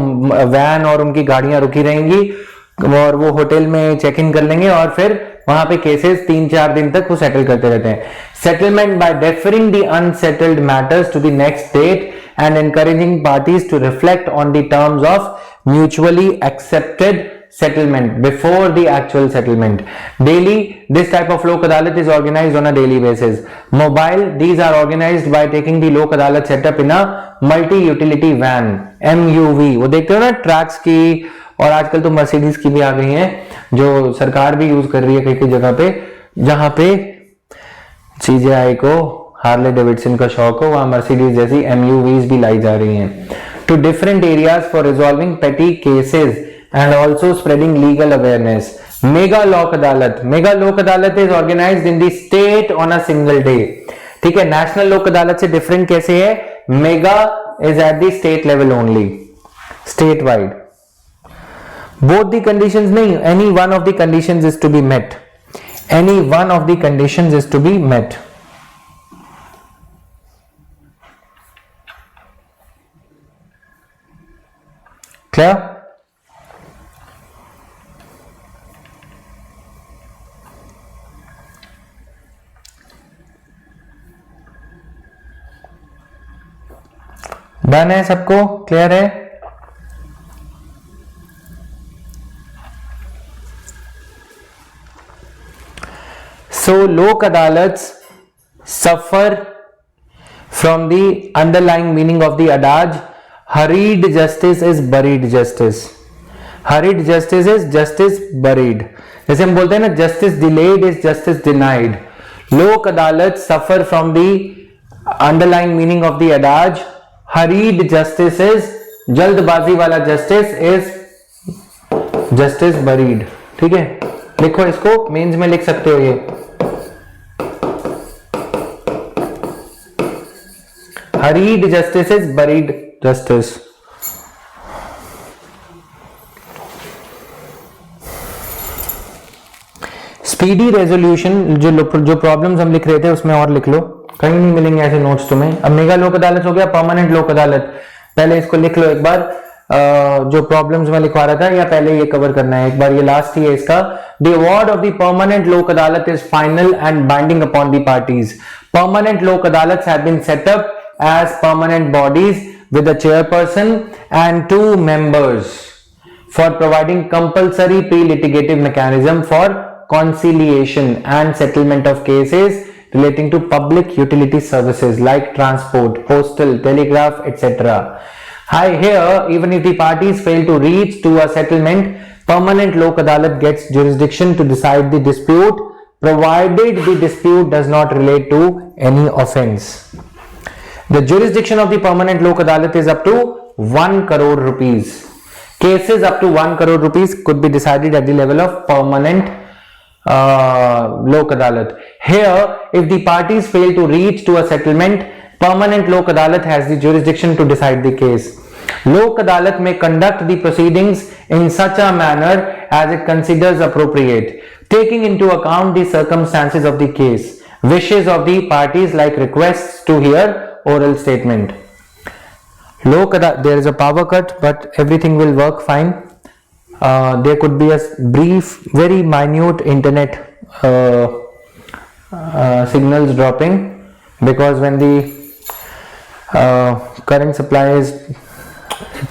A: वैन और उनकी गाड़ियां रुकी रहेंगी और वो होटल में चेक इन कर लेंगे और फिर वहां पे केसेस 3-4 दिन तक वो सेटल करते रहते हैं। Settlement by deferring the unsettled matters to the next date and encouraging parties to reflect on the terms of mutually accepted settlement before the actual settlement। Daily, this type of lok adalat is organized on a daily basis। Mobile, these are organized by taking the lok adalat setup in a multi utility van, MUV। वो देखते हो ना tracks की, और आजकल तो Mercedes की भी आ गई हैं जो सरकार भी यूज कर रही है कई कई जगह पे, जहां पे CJI को हार्ले डेविडसन का शौक हो, वहां मर्सिडीज जैसी MUVs भी लाई जा रही हैं। Two different areas for resolving petty cases and also spreading legal awareness. Mega Lok Adalat, mega Lok Adalat is organized in the state on a single day, ठीक है। नेशनल लोक अदालत से डिफरेंट कैसे है, mega is at the state level only, state wide. Both the conditions नहीं, any one of the conditions is to be met, any one of the conditions is to be met. Clear? Done है सबको, clear है? So lok adalats suffer from the underlying meaning of the adage, hurried justice is buried justice. hurried justice is justice buried. जैसे हम बोलते हैं ना, justice delayed is justice denied. लोक अदालत suffer from the underlying meaning of the adage. hurried justice is, जल्दबाजी वाला justice is justice buried. ठीक है, लिखो इसको, मेंस में लिख सकते हो ये. hurried justice is buried justice. Speedy resolution, जो प्रॉब्लम्स हम लिख रहे थे उसमें और लिख लो, कहीं नहीं मिलेंगे ऐसे नोट्स तुम्हें. अब मेगा लोक अदालत हो गया, परमानेंट लोक अदालत. पहले इसको लिख लो एक बार, जो प्रॉब्लम्स में लिखवा रहा था, या पहले ये कवर करना है एक बार, ये लास्ट ही है इसका. The award of the permanent Lok Adalat is final and binding upon the parties. Permanent Lok Adalat have been set up as permanent bodies with a chairperson and 2 members for providing compulsory pre-litigative mechanism for conciliation and settlement of cases relating to public utility services like transport, postal, telegraph, etc. Here, even if the parties fail to reach to a settlement, permanent lok adalat gets jurisdiction to decide the dispute, provided the dispute does not relate to any offence. The jurisdiction of the permanent lok adalat is up to 1 crore rupees. Cases up to 1 crore rupees could be decided at the level of permanent lok adalat. Here, if the parties fail to reach to a settlement, permanent lok adalat has the jurisdiction to decide the case. Lok adalat may conduct the proceedings in such a manner as it considers appropriate, taking into account the circumstances of the case, wishes of the parties like requests to hear oral statement. There is a power cut, but everything will work fine. There could be a brief, very minute internet signals dropping, because when the current supply is,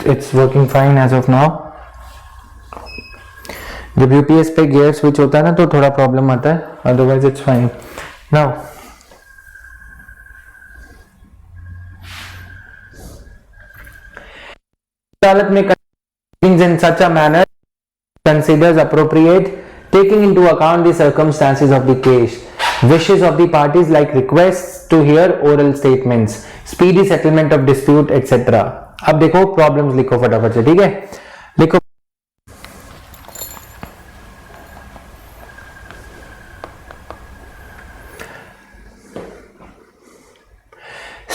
A: it's working fine as of now. जब UPS पे gear switch होता है ना, तो थोड़ा problem आता है, otherwise it's fine. Now अदालत में proceedings in such a manner considers appropriate, taking into account the circumstances of the case, wishes of the parties like requests to hear oral statements, speedy settlement of dispute, etc. अब देखो problems लिखो फटाफट से, ठीक है, लिखो.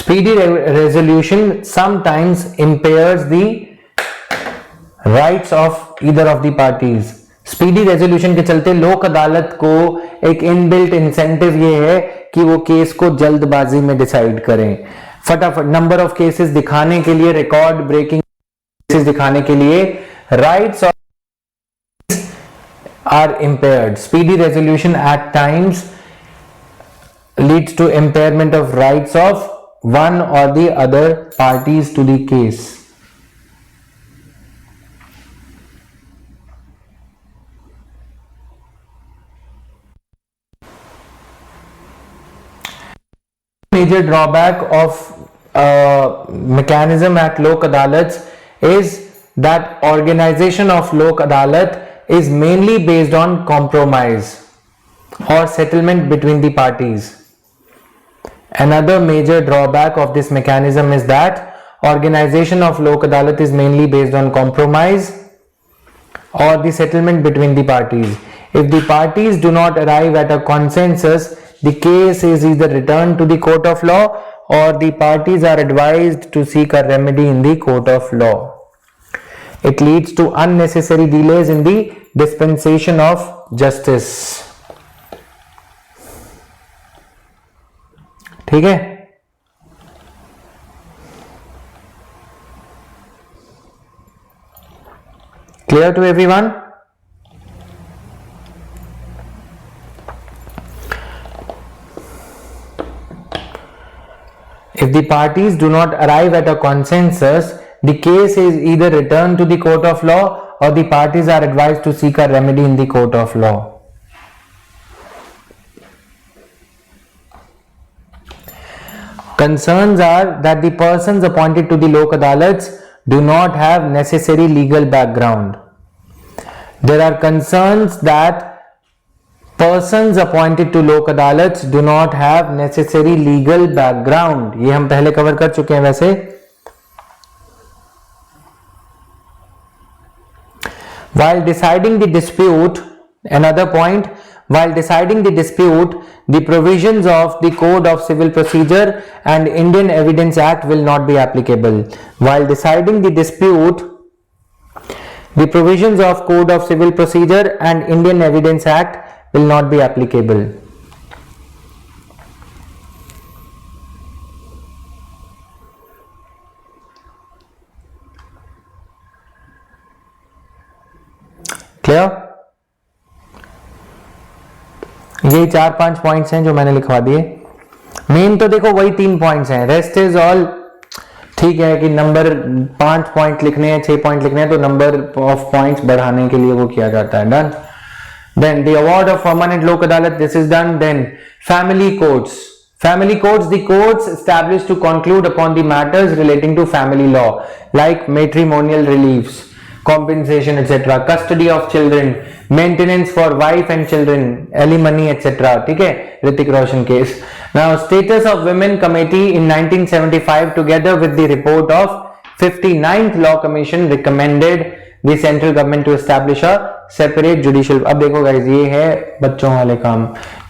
A: Speedy resolution sometimes impairs the rights of either of the parties. Speedy resolution के चलते लोक अदालत को एक इनबिल्ट इंसेंटिव ये है कि वो केस को जल्दबाजी में डिसाइड करें, फटाफट नंबर ऑफ केसेस दिखाने के लिए, रिकॉर्ड ब्रेकिंग केसेस दिखाने के लिए. Rights are impaired. Speedy resolution at times leads to impairment of rights of one or the other parties to the case. Major drawback of mechanism at lok adalats is that organization of lok adalat is mainly based on compromise or settlement between the parties. Another major drawback of this mechanism is that organization of lok adalat is mainly based on compromise or the settlement between the parties. If the parties do not arrive at a consensus, the case is either returned to the court of law or the parties are advised to seek a remedy in the court of law. It leads to unnecessary delays in the dispensation of justice. ठीक है, clear to everyone? If the parties do not arrive at a consensus, the case is either returned to the court of law or the parties are advised to seek a remedy in the court of law. Concerns are that the persons appointed to the lok adalats do not have necessary legal background. There are concerns that persons appointed to लोक अदालत do not have necessary legal background. ये हम पहले cover कर चुके हैं वैसे. While deciding the dispute, another point, while deciding the dispute, the provisions of the Code of Civil Procedure and Indian Evidence Act will not be applicable. While deciding the dispute, the provisions of Code of Civil Procedure and Indian Evidence Act will not be applicable. Clear? ये 4-5 points हैं जो मैंने लिखवा दिए. Main तो देखो वही 3 points हैं, रेस्ट इज ऑल ठीक है कि नंबर 5 पॉइंट लिखने हैं, 6 पॉइंट लिखने हैं तो नंबर ऑफ पॉइंट्स बढ़ाने के लिए वो किया जाता है. Done. Then the award of permanent lok adalat, this is done. Then family courts. Family courts, the courts established to conclude upon the matters relating to family law, like matrimonial reliefs, compensation, etc., custody of children, maintenance for wife and children, alimony, etc. ठीक है, Hrithik Roshan case. Now, status of women committee in 1975, together with the report of 59th Law Commission, recommended the central government to establish a separate judicial. अब देखो guys, ये है बच्चों वाले काम,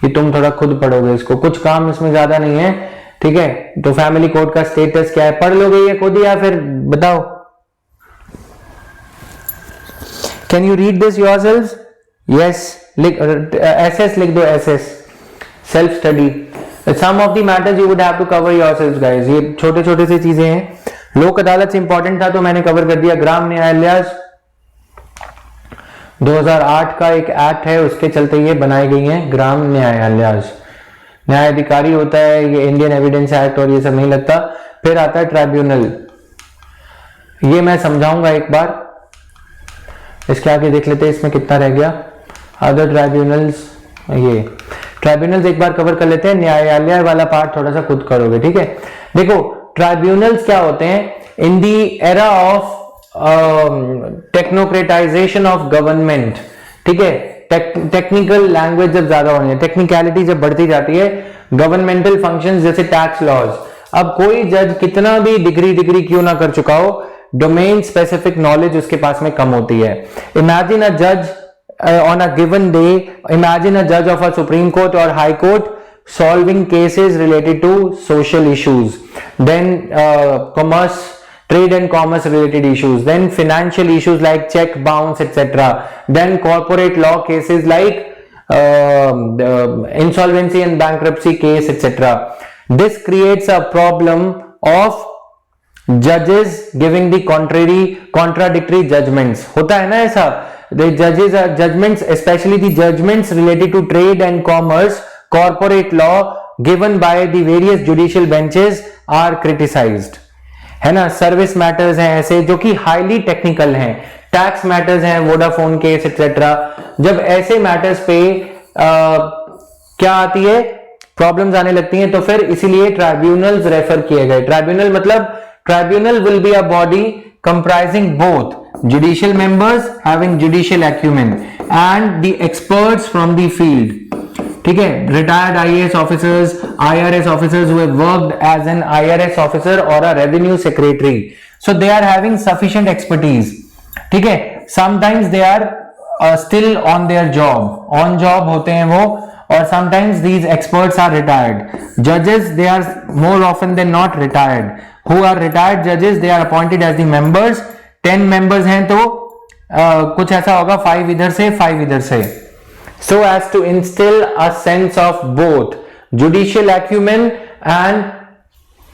A: ये तुम थोड़ा खुद पढ़ोगे इसको, कुछ काम इसमें ज्यादा नहीं है. ठीक है, तो फैमिली कोर्ट का स्टेटस क्या है पढ़ लोगे ये खुद या फिर बताओ. Can you read this yourselves? Yes. SS लिख दो, SS. Self study. Some of the matters you would have to cover yourselves, guys. ये छोटे छोटे सी चीजें हैं. लोक अदालत से इंपॉर्टेंट था तो मैंने कवर कर दिया. ग्राम न्यायालय 2008 का एक एक्ट है, उसके चलते ये बनाई गई है ग्राम न्यायालय. न्यायाधिकारी होता है, ये इंडियन एविडेंस एक्ट और ये सब नहीं लगता. फिर आता है ट्राइब्यूनल, ये मैं समझाऊंगा एक बार. इसके आगे देख लेते हैं इसमें कितना रह गया. अदर ट्राइब्यूनल्स, ये ट्राइब्यूनल्स एक बार कवर कर लेते हैं. न्यायालय वाला पार्ट थोड़ा सा खुद करोगे. ठीक है, देखो ट्राइब्यूनल्स क्या होते हैं. इन दी एरा ऑफ टेक्नोक्रेटाइजेशन ऑफ गवर्नमेंट, ठीक है, टेक्निकल लैंग्वेज जब ज्यादा होनी है, टेक्निकलिटी जब बढ़ती जाती है, गवर्नमेंटल फंक्शंस जैसे टैक्स लॉज. अब कोई जज कितना भी डिग्री क्यों ना कर चुका हो, डोमेन स्पेसिफिक नॉलेज उसके पास में कम होती है. इमेजिन अ जज on a given day, imagine a judge of a Supreme Court or High Court solving cases related to social issues, then commerce, trade and commerce related issues, then financial issues like check bounce, etc., then corporate law cases like insolvency and bankruptcy case, etc. This creates a problem of judges giving the contradictory judgments. होता है ना ऐसा. The judges are judgments, especially the judgments related to trade and commerce, corporate law given by the various judicial benches are criticized. है ना. Service matters हैं ऐसे जो कि हाईली टेक्निकल हैं, टैक्स मैटर्स हैं, वोडाफोन केस एक्सेट्रा. जब ऐसे मैटर्स पे क्या आती है, प्रॉब्लम्स आने लगती हैं, तो फिर इसीलिए ट्राइब्यूनल्स रेफर किए गए. ट्राइब्यूनल मतलब tribunal will be a body comprising both judicial members having judicial acumen and the experts from the field. ठीक है, retired IAS officers, IRS officers who have worked as an IRS officer or a revenue secretary, so they are having sufficient expertise. ठीक है, sometimes they are still on their job, on job होते हैं वो, or sometimes these experts are retired. Judges, they are more often than not retired. Who are retired judges, they are appointed as the members. 10 members हैं तो कुछ ऐसा होगा, 5 इधर से 5 इधर से, so as to instill a sense of both judicial acumen and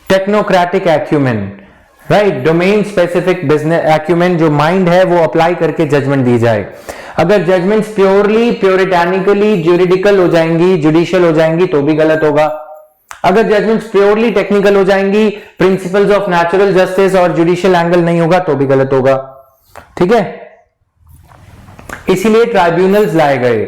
A: technocratic acumen, right? domain specific business acumen, जो माइंड है वो अप्लाई करके जजमेंट दी जाए. अगर जजमेंट्स प्योरली प्योरिटैनिकली ज्यूरिडिकल हो जाएंगी, जुडिशियल हो जाएंगी तो भी गलत होगा. अगर जजमेंट्स प्योरली टेक्निकल हो जाएंगी, प्रिंसिपल्स ऑफ नेचुरल जस्टिस और जुडिशियल एंगल नहीं होगा तो भी गलत होगा. ठीक है, इसीलिए ट्राइब्यूनल्स लाए गए.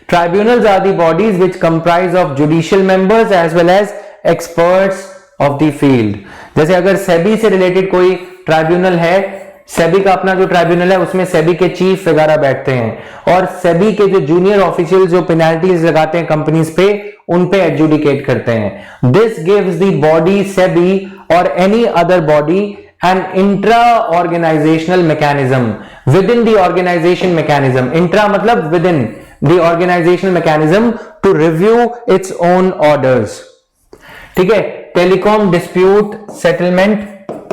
A: Tribunals are the bodies which comprise of judicial members as well as experts of the field. जैसे अगर सेबी से रिलेटेड कोई ट्राइब्यूनल है, सेबी का अपना जो ट्राइब्यूनल है उसमें सेबी के चीफ वगैरह बैठते हैं और सेबी के जो जूनियर ऑफिशियल जो पेनल्टीज लगाते हैं कंपनीज पे उन पे एडजुडिकेट करते हैं। This gives the body SEBI और any other body an intra organizational mechanism within the organization mechanism. Intra मतलब within the organizational mechanism to review its own orders. ठीक है, telecom dispute settlement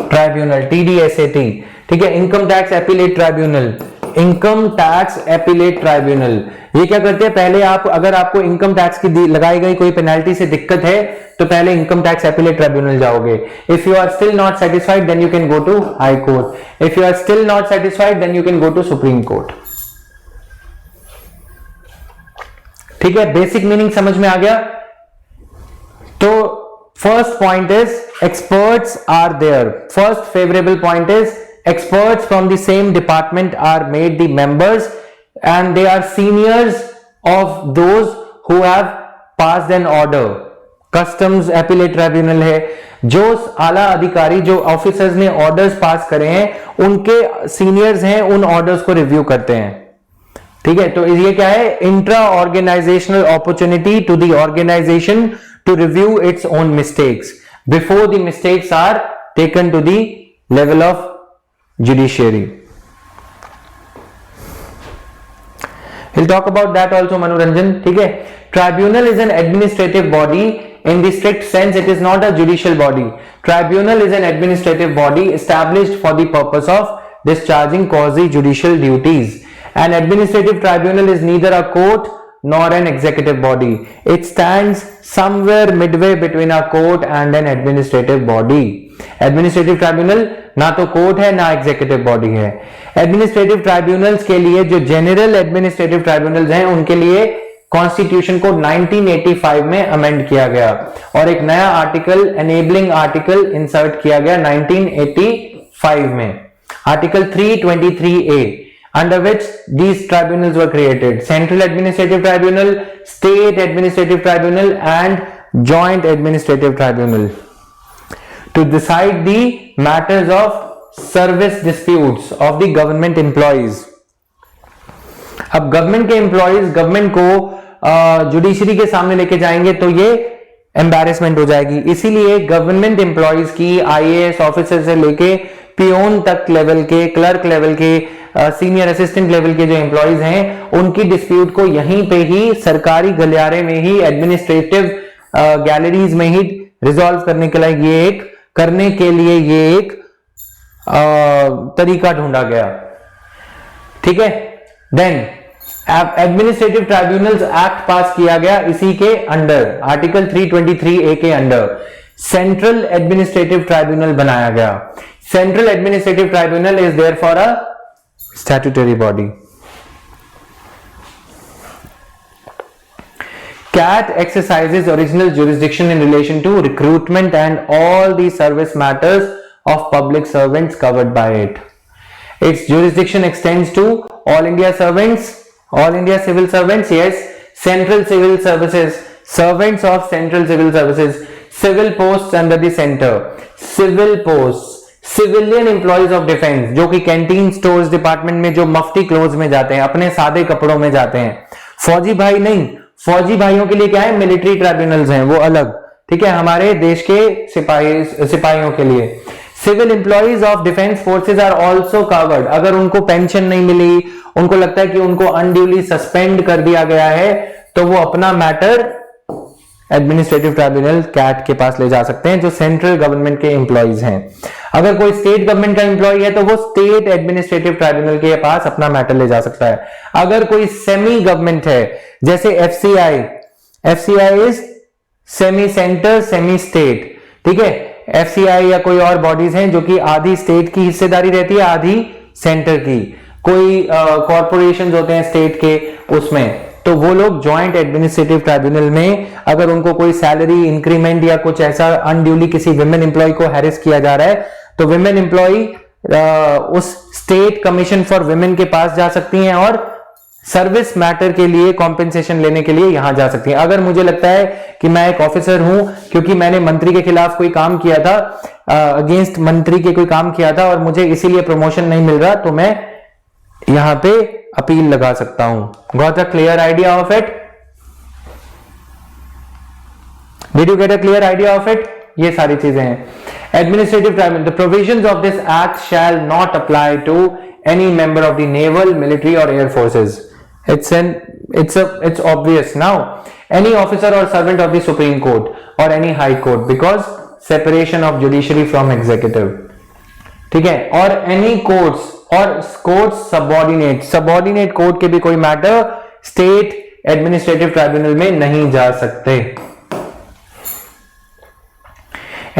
A: tribunal TDSAT। ठीक है, income tax appellate tribunal, income tax appellate tribunal. ये क्या करते हैं, पहले आप अगर आपको इनकम टैक्स की लगाई गई कोई पेनल्टी से दिक्कत है तो पहले इनकम टैक्स एपीलेट ट्राइब्यूनल जाओगे। If you are still not satisfied then you can go to high court. If you are still not satisfied then you can go to supreme court. ठीक है, basic meaning समझ में आ गया। तो first point is experts are there. First favourable point is experts from the same department are made the members and they are seniors of those who have passed an order। Customs appellate tribunal है, जो आला अधिकारी जो officers ने orders pass करे हैं उनके seniors हैं, उन ऑर्डर्स को रिव्यू करते हैं। ठीक है, तो ये क्या है, intra organizational opportunity to the organization to review its own mistakes before the mistakes are taken to the level of judiciary। We'll talk about that also, Manoranjan। ठीक है, tribunal is an administrative body in the strict sense, it is not a judicial body। Tribunal is an administrative body established for the purpose of discharging quasi judicial duties। An administrative tribunal is neither a court nor an executive body, it stands somewhere midway between a court and an administrative body। Administrative tribunal ना तो court है ना executive body है। Administrative tribunals के लिए जो general administrative tribunals हैं उनके लिए कॉन्स्टिट्यूशन को 1985 में अमेंड किया गया और एक नया आर्टिकल एनेबलिंग आर्टिकल इंसर्ट किया गया 1985 में, article 323A, under which these tribunals were created: Central Administrative Tribunal, State Administrative Tribunal and Joint Administrative Tribunal to decide the matters of service disputes of the government employees। अब government के employees government को judiciary के सामने लेके जाएंगे तो ये embarrassment हो जाएगी, इसीलिए गवर्नमेंट एम्प्लॉइज की IAS ऑफिसर से लेके पियोन तक लेवल के, क्लर्क लेवल के, सीनियर असिस्टेंट लेवल के जो एम्प्लॉइज हैं उनकी डिस्प्यूट को यहीं पे ही सरकारी गलियारे में ही एडमिनिस्ट्रेटिव गैलरीज में ही रिजॉल्व करने के लिए ये एक तरीका ढूंढा गया। ठीक है, then administrative tribunals act pass किया गया इसी के अंडर, आर्टिकल 323A के अंडर सेंट्रल एडमिनिस्ट्रेटिव ट्राइब्यूनल बनाया गया। Central administrative tribunal is there for a statutory body. CAT exercises original jurisdiction in relation to recruitment and all the service matters of public servants covered by it। Its jurisdiction extends to all India servants, all India civil servants, yes, central civil services, servants of central civil services, civil posts under the center, civil posts, civilian employees of defence जो कि canteen stores department में जो Mufti close में जाते हैं, अपने सादे कपड़ों में जाते हैं, फौजी भाई नहीं, फौजी भाइयों के लिए क्या है, मिलिट्री ट्राइब्यूनल्स हैं वो अलग। ठीक है, हमारे देश के सिपाहियों के लिए civil employees of defence forces are also covered. अगर उनको पेंशन नहीं मिली, उनको लगता है कि उनको अनड्यूली सस्पेंड कर दिया गया है, तो वो अपना मैटर एडमिनिस्ट्रेटिव ट्राइब्यूनल कैट के पास ले जा सकते हैं, जो सेंट्रल गवर्नमेंट के एम्प्लॉइज हैं। अगर कोई स्टेट गवर्नमेंट का एम्प्लॉय है तो वो स्टेट एडमिनिस्ट्रेटिव ट्राइब्यूनल के पास अपना मैटर ले जा सकता है। अगर कोई सेमी गवर्नमेंट है जैसे FCI is semi centre semi state. ठीक है, एफसीआई या कोई और बॉडीज हैं जो कि आधी स्टेट की हिस्सेदारी रहती है, आधी सेंटर की। कोई कॉर्पोरेशंस होते हैं स्टेट के, उसमें तो वो लोग जॉइंट एडमिनिस्ट्रेटिव ट्राइब्यूनल में अगर उनको कोई सैलरी इंक्रीमेंट या कुछ ऐसा अनड्यूली किसी विमेन एम्प्लॉय को हैरेस किया जा रहा है तो विमेन एम्प्लॉय उस स्टेट कमीशन फॉर विमेन के पास जा सकती हैं और सर्विस मैटर के लिए कॉम्पेंसेशन लेने के लिए यहां जा सकती हैं। अगर मुझे लगता है कि मैं एक ऑफिसर हूं क्योंकि मैंने मंत्री के खिलाफ कोई काम किया था, अगेंस्ट मंत्री के कोई काम किया था और मुझे इसीलिए प्रमोशन नहीं मिल रहा, तो मैं यहां पे अपील लगा सकता हूं। Got a clear idea of it? Did you get a clear idea of it? ये सारी चीजें हैं। Administrative tribunal, the provisions of this act shall not apply to any member of the naval, military और air forces. It's obvious now. Any officer or servant of the Supreme Court or any High Court, because separation of judiciary from executive, ठीक है। और any courts और courts subordinate court के भी कोई matter state administrative tribunal में नहीं जा सकते।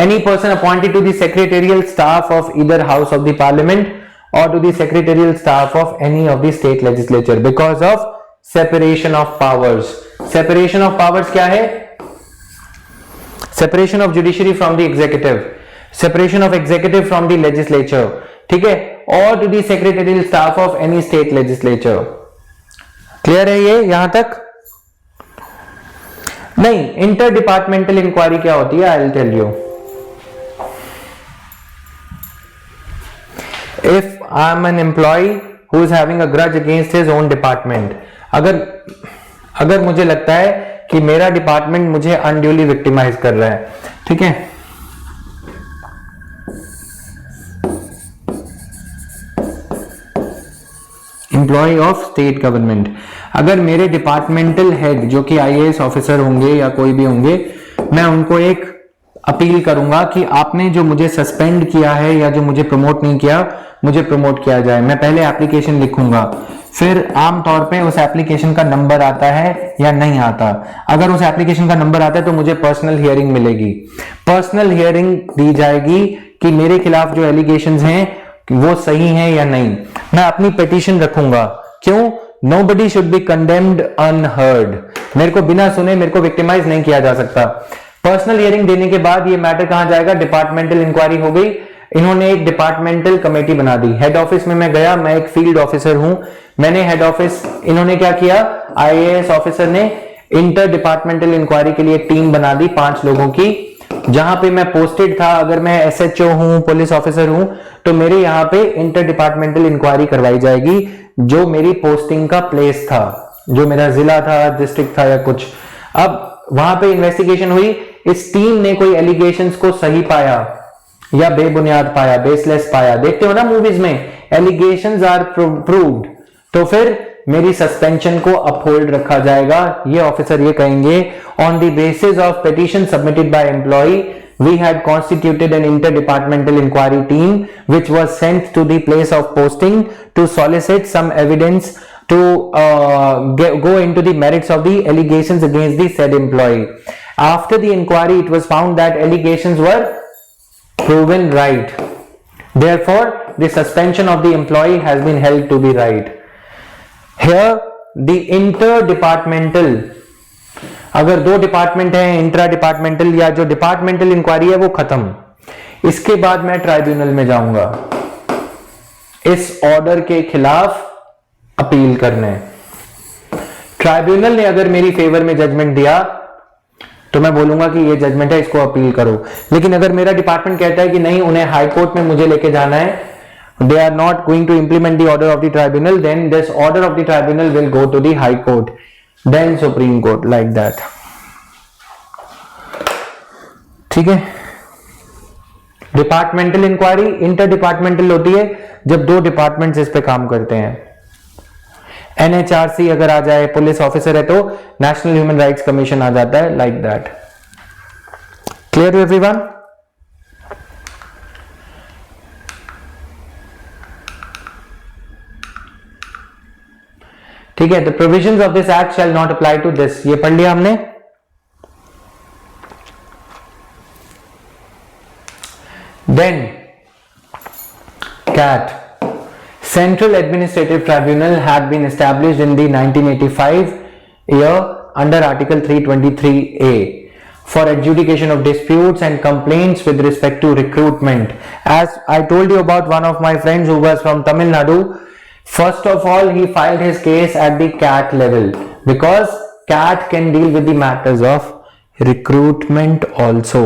A: Any person appointed to the secretarial staff of either house of the parliament or to the secretarial staff of any of the state legislature, because of separation of powers. Separation of powers क्या है? Separation of judiciary from the executive, separation of executive from the legislature, ठीक है, or to the secretarial staff of any state legislature. Clear है ये यहां तक? नहीं, inter departmental inquiry क्या होती है? I will tell you. If I am an employee who is having a grudge against his own department, अगर मुझे लगता है कि मेरा डिपार्टमेंट मुझे अनड्यूली विक्टिमाइज कर रहा है, ठीक है, एम्प्लॉय ऑफ स्टेट गवर्नमेंट, अगर मेरे डिपार्टमेंटल हेड जो कि आईएएस ऑफिसर होंगे या कोई भी होंगे, मैं उनको एक अपील करूंगा कि आपने जो मुझे सस्पेंड किया है या जो मुझे प्रमोट नहीं किया, मुझे प्रमोट किया जाए। मैं पहले एप्लीकेशन लिखूंगा, फिर आमतौर पे उस एप्लीकेशन का नंबर आता है या नहीं आता। अगर उस एप्लीकेशन का नंबर आता है तो मुझे पर्सनल हियरिंग मिलेगी। पर्सनल हियरिंग दी जाएगी कि मेरे खिलाफ जो एलिगेशंस हैं वो सही हैं या नहीं। मैं अपनी पिटीशन रखूंगा। क्यों? Nobody should be condemned unheard. मेरे को बिना सुने मेरे को विक्टिमाइज नहीं किया जा सकता। पर्सनल हियरिंग देने के बाद ये मैटर कहां जाएगा? डिपार्टमेंटल इंक्वायरी हो गई, इन्होंने एक डिपार्टमेंटल कमेटी बना दी। हेड ऑफिस में मैं गया, मैं एक फील्ड ऑफिसर हूं, मैंने हेड ऑफिस, इन्होंने क्या किया, आईएएस ऑफिसर ने इंटर डिपार्टमेंटल इंक्वायरी के लिए टीम बना दी 5 लोगों की, जहां पे मैं पोस्टेड था। अगर मैं एसएचओ हूं, पुलिस ऑफिसर हूं, तो मेरे यहां पे इंटर डिपार्टमेंटल इंक्वायरी करवाई जाएगी जो मेरी पोस्टिंग का प्लेस था, जो मेरा जिला था, डिस्ट्रिक्ट था या कुछ। अब वहां पे इन्वेस्टिगेशन हुई, इस टीम ने कोई एलिगेशंस को सही पाया या बेबुनियाद पाया, बेसलेस पाया। देखते हो ना मूवीज में, एलिगेशंस आर प्रूव्ड, तो फिर मेरी सस्पेंशन को अपहोल्ड रखा जाएगा। ये ऑफिसर ये कहेंगे, on the basis of petition submitted by employee we had constituted an inter departmental inquiry team which was sent to the place of posting to solicit some evidence to go into the merits of the allegations against the said employee. After the inquiry, it was found that allegations were proven right. Therefore, the suspension of the employee has been held to be right. Here, the interdepartmental, अगर 2 department है, intra departmental या जो departmental inquiry है वो खत्म, इसके बाद मैं ट्राइब्यूनल में जाऊंगा इस ऑर्डर के खिलाफ अपील करने। ट्राइब्यूनल ने अगर मेरी फेवर में जजमेंट दिया तो मैं बोलूंगा कि ये जजमेंट है, इसको अपील करो। लेकिन अगर मेरा डिपार्टमेंट कहता है कि नहीं, उन्हें हाई कोर्ट में मुझे लेके जाना है, they are not going to implement the order of the tribunal, then this order of the tribunal will go to the high court, then supreme court, like that. ठीक है। डिपार्टमेंटल इंक्वायरी इंटर डिपार्टमेंटल होती है जब 2 departments इस पे काम करते हैं। एनएचआरसी अगर आ जाए, पुलिस ऑफिसर है तो नेशनल ह्यूमन राइट्स कमीशन आ जाता है, like that. Clear to everyone? ठीक है। The provisions of this act shall not apply to this, ये पढ़ लिया हमने। Then CAT, Central Administrative Tribunal had been established in the 1985 year under Article 323A for adjudication of disputes and complaints with respect to recruitment. As I told you about one of my friends who was from Tamil Nadu, first of all he filed his case at the CAT level because CAT can deal with the matters of recruitment also.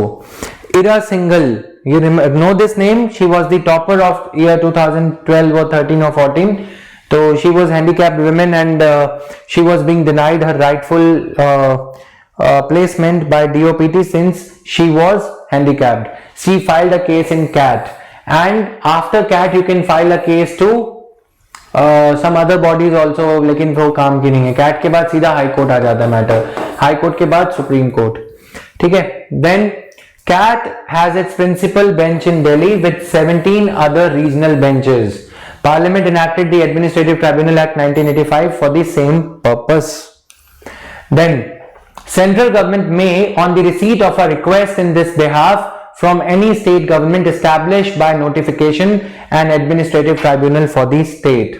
A: Ira Singhal you know this name. She was the topper of year 2012 or 13 or 14. So she was handicapped woman, and she was being denied her rightful placement by DOPT since she was handicapped. She filed a case in CAT, and after CAT you can file a case to some other bodies also, लेकिन वो काम की नहीं है. CAT के बाद सीधा high court आ जाता है मैटर, हाई कोर्ट के बाद सुप्रीम कोर्ट. ठीक है. Then CAT has its principal bench in Delhi with 17 other regional benches. Parliament enacted the Administrative Tribunal Act 1985 for the same purpose. Then central government may, on the receipt of a request in this behalf from any state government, establish by notification an administrative tribunal for the state.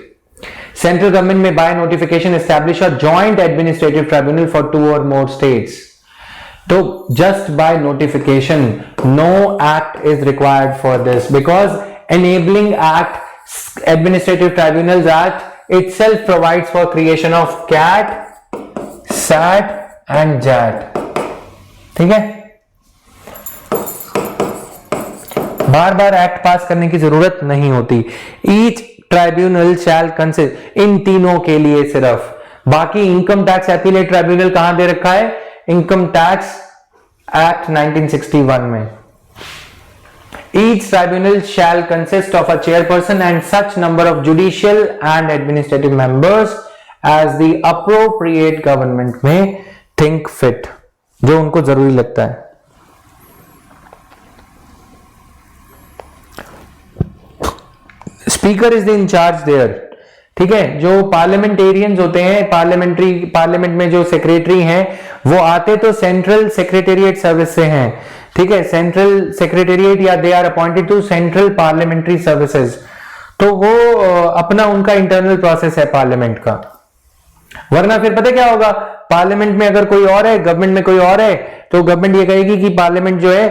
A: Central government may by notification establish a joint administrative tribunal for 2 or more states. So just by notification, no act is required for this, because enabling act, Administrative Tribunals Act itself provides for creation of CAT, SAT and JAT. ठीक है. बार बार act पास करने की जरूरत नहीं होती. Each tribunal shall consist, इन तीनों के लिए सिर्फ. बाकी इनकम टैक्स एपीलेट ट्राइब्यूनल कहां दे रखा है? इनकम टैक्स एक्ट 1961 में. Each tribunal shall consist of a chairperson and such number of judicial and administrative members as the appropriate government may think fit, जो उनको जरूरी लगता है. Speaker is the in charge there. ठीक है. जो parliamentarians होते हैं, पार्लियामेंट में जो सेक्रेटरी हैं, वो आते तो सेंट्रल सेक्रेटेरिएट सर्विस से हैं. ठीक है. सेंट्रल सेक्रेटेरिएट या they are appointed to central parliamentary services. तो वो अपना उनका इंटरनल प्रोसेस है पार्लियामेंट का. वरना फिर पता क्या होगा, पार्लियामेंट में अगर कोई और है, गवर्नमेंट में कोई और है, तो गवर्नमेंट ये कहेगी कि पार्लियामेंट जो है,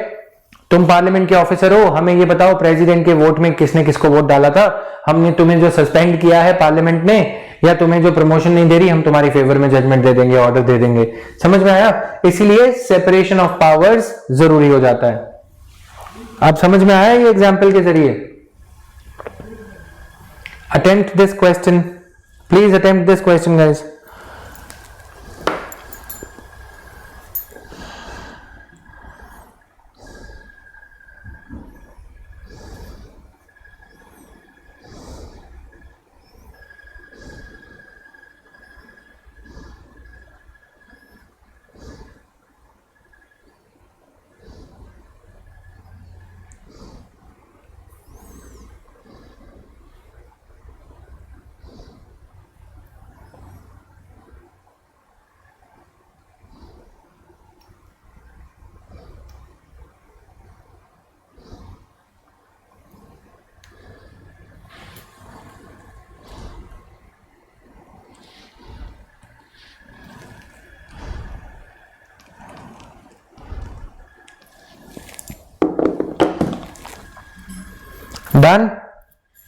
A: तुम पार्लियामेंट के ऑफिसर हो, हमें ये बताओ प्रेसिडेंट के वोट में किसने किसको वोट डाला था, हमने तुम्हें जो सस्पेंड किया है पार्लियामेंट में, या तुम्हें जो प्रमोशन नहीं दे रही, हम तुम्हारी फेवर में जजमेंट दे देंगे, ऑर्डर दे देंगे. समझ में आया? इसीलिए सेपरेशन ऑफ पावर्स जरूरी हो जाता है. आप समझ में आया ये एग्जाम्पल के जरिए? Attempt this question, please attempt this question guys. Done.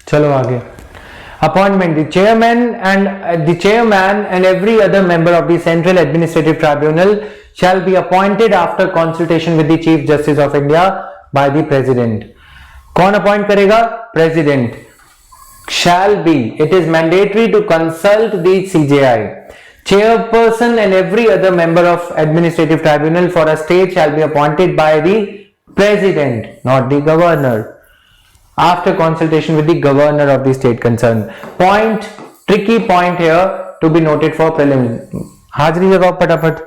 A: चलो आगे. Appointment. The chairman and every other member of the central administrative tribunal shall be appointed after consultation with the Chief Justice of India by the President. कौन appoint करेगा? President. Shall be. It is mandatory to consult the CJI. Chairperson and every other member of administrative tribunal for a state shall be appointed by the President, not the Governor, after consultation with the governor of the state concerned. Point, tricky point here to be noted for preliminary. हाजरी लगाओ फटाफट.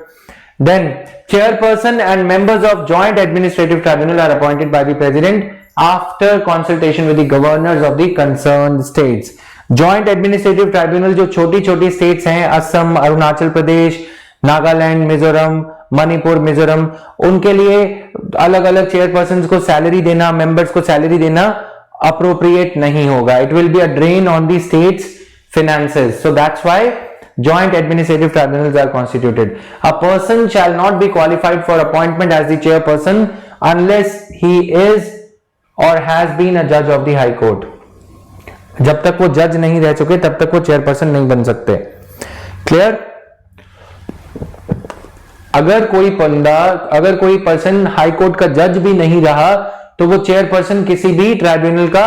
A: Then chairperson and members of joint administrative tribunal are appointed by the president after consultation with the governors of the concerned states. Joint administrative tribunal जो छोटी छोटी states हैं, असम, अरुणाचल प्रदेश, नागालैंड, मिजोरम, मणिपुर, मिजोरम, उनके लिए अलग अलग चेयरपर्सन को सैलरी देना, मेंबर्स को सैलरी देना appropriate नहीं होगा. It will be a drain on the state's finances. So that's why joint administrative tribunals are constituted. A person shall not be qualified for appointment as the chairperson unless he is or has been a judge of the high court. जब तक वो जज नहीं रह चुके तब तक वो चेयरपर्सन नहीं बन सकते. क्लियर? अगर कोई पर्सन हाई कोर्ट का जज भी नहीं रहा तो वो चेयरपर्सन किसी भी ट्राइब्यूनल का,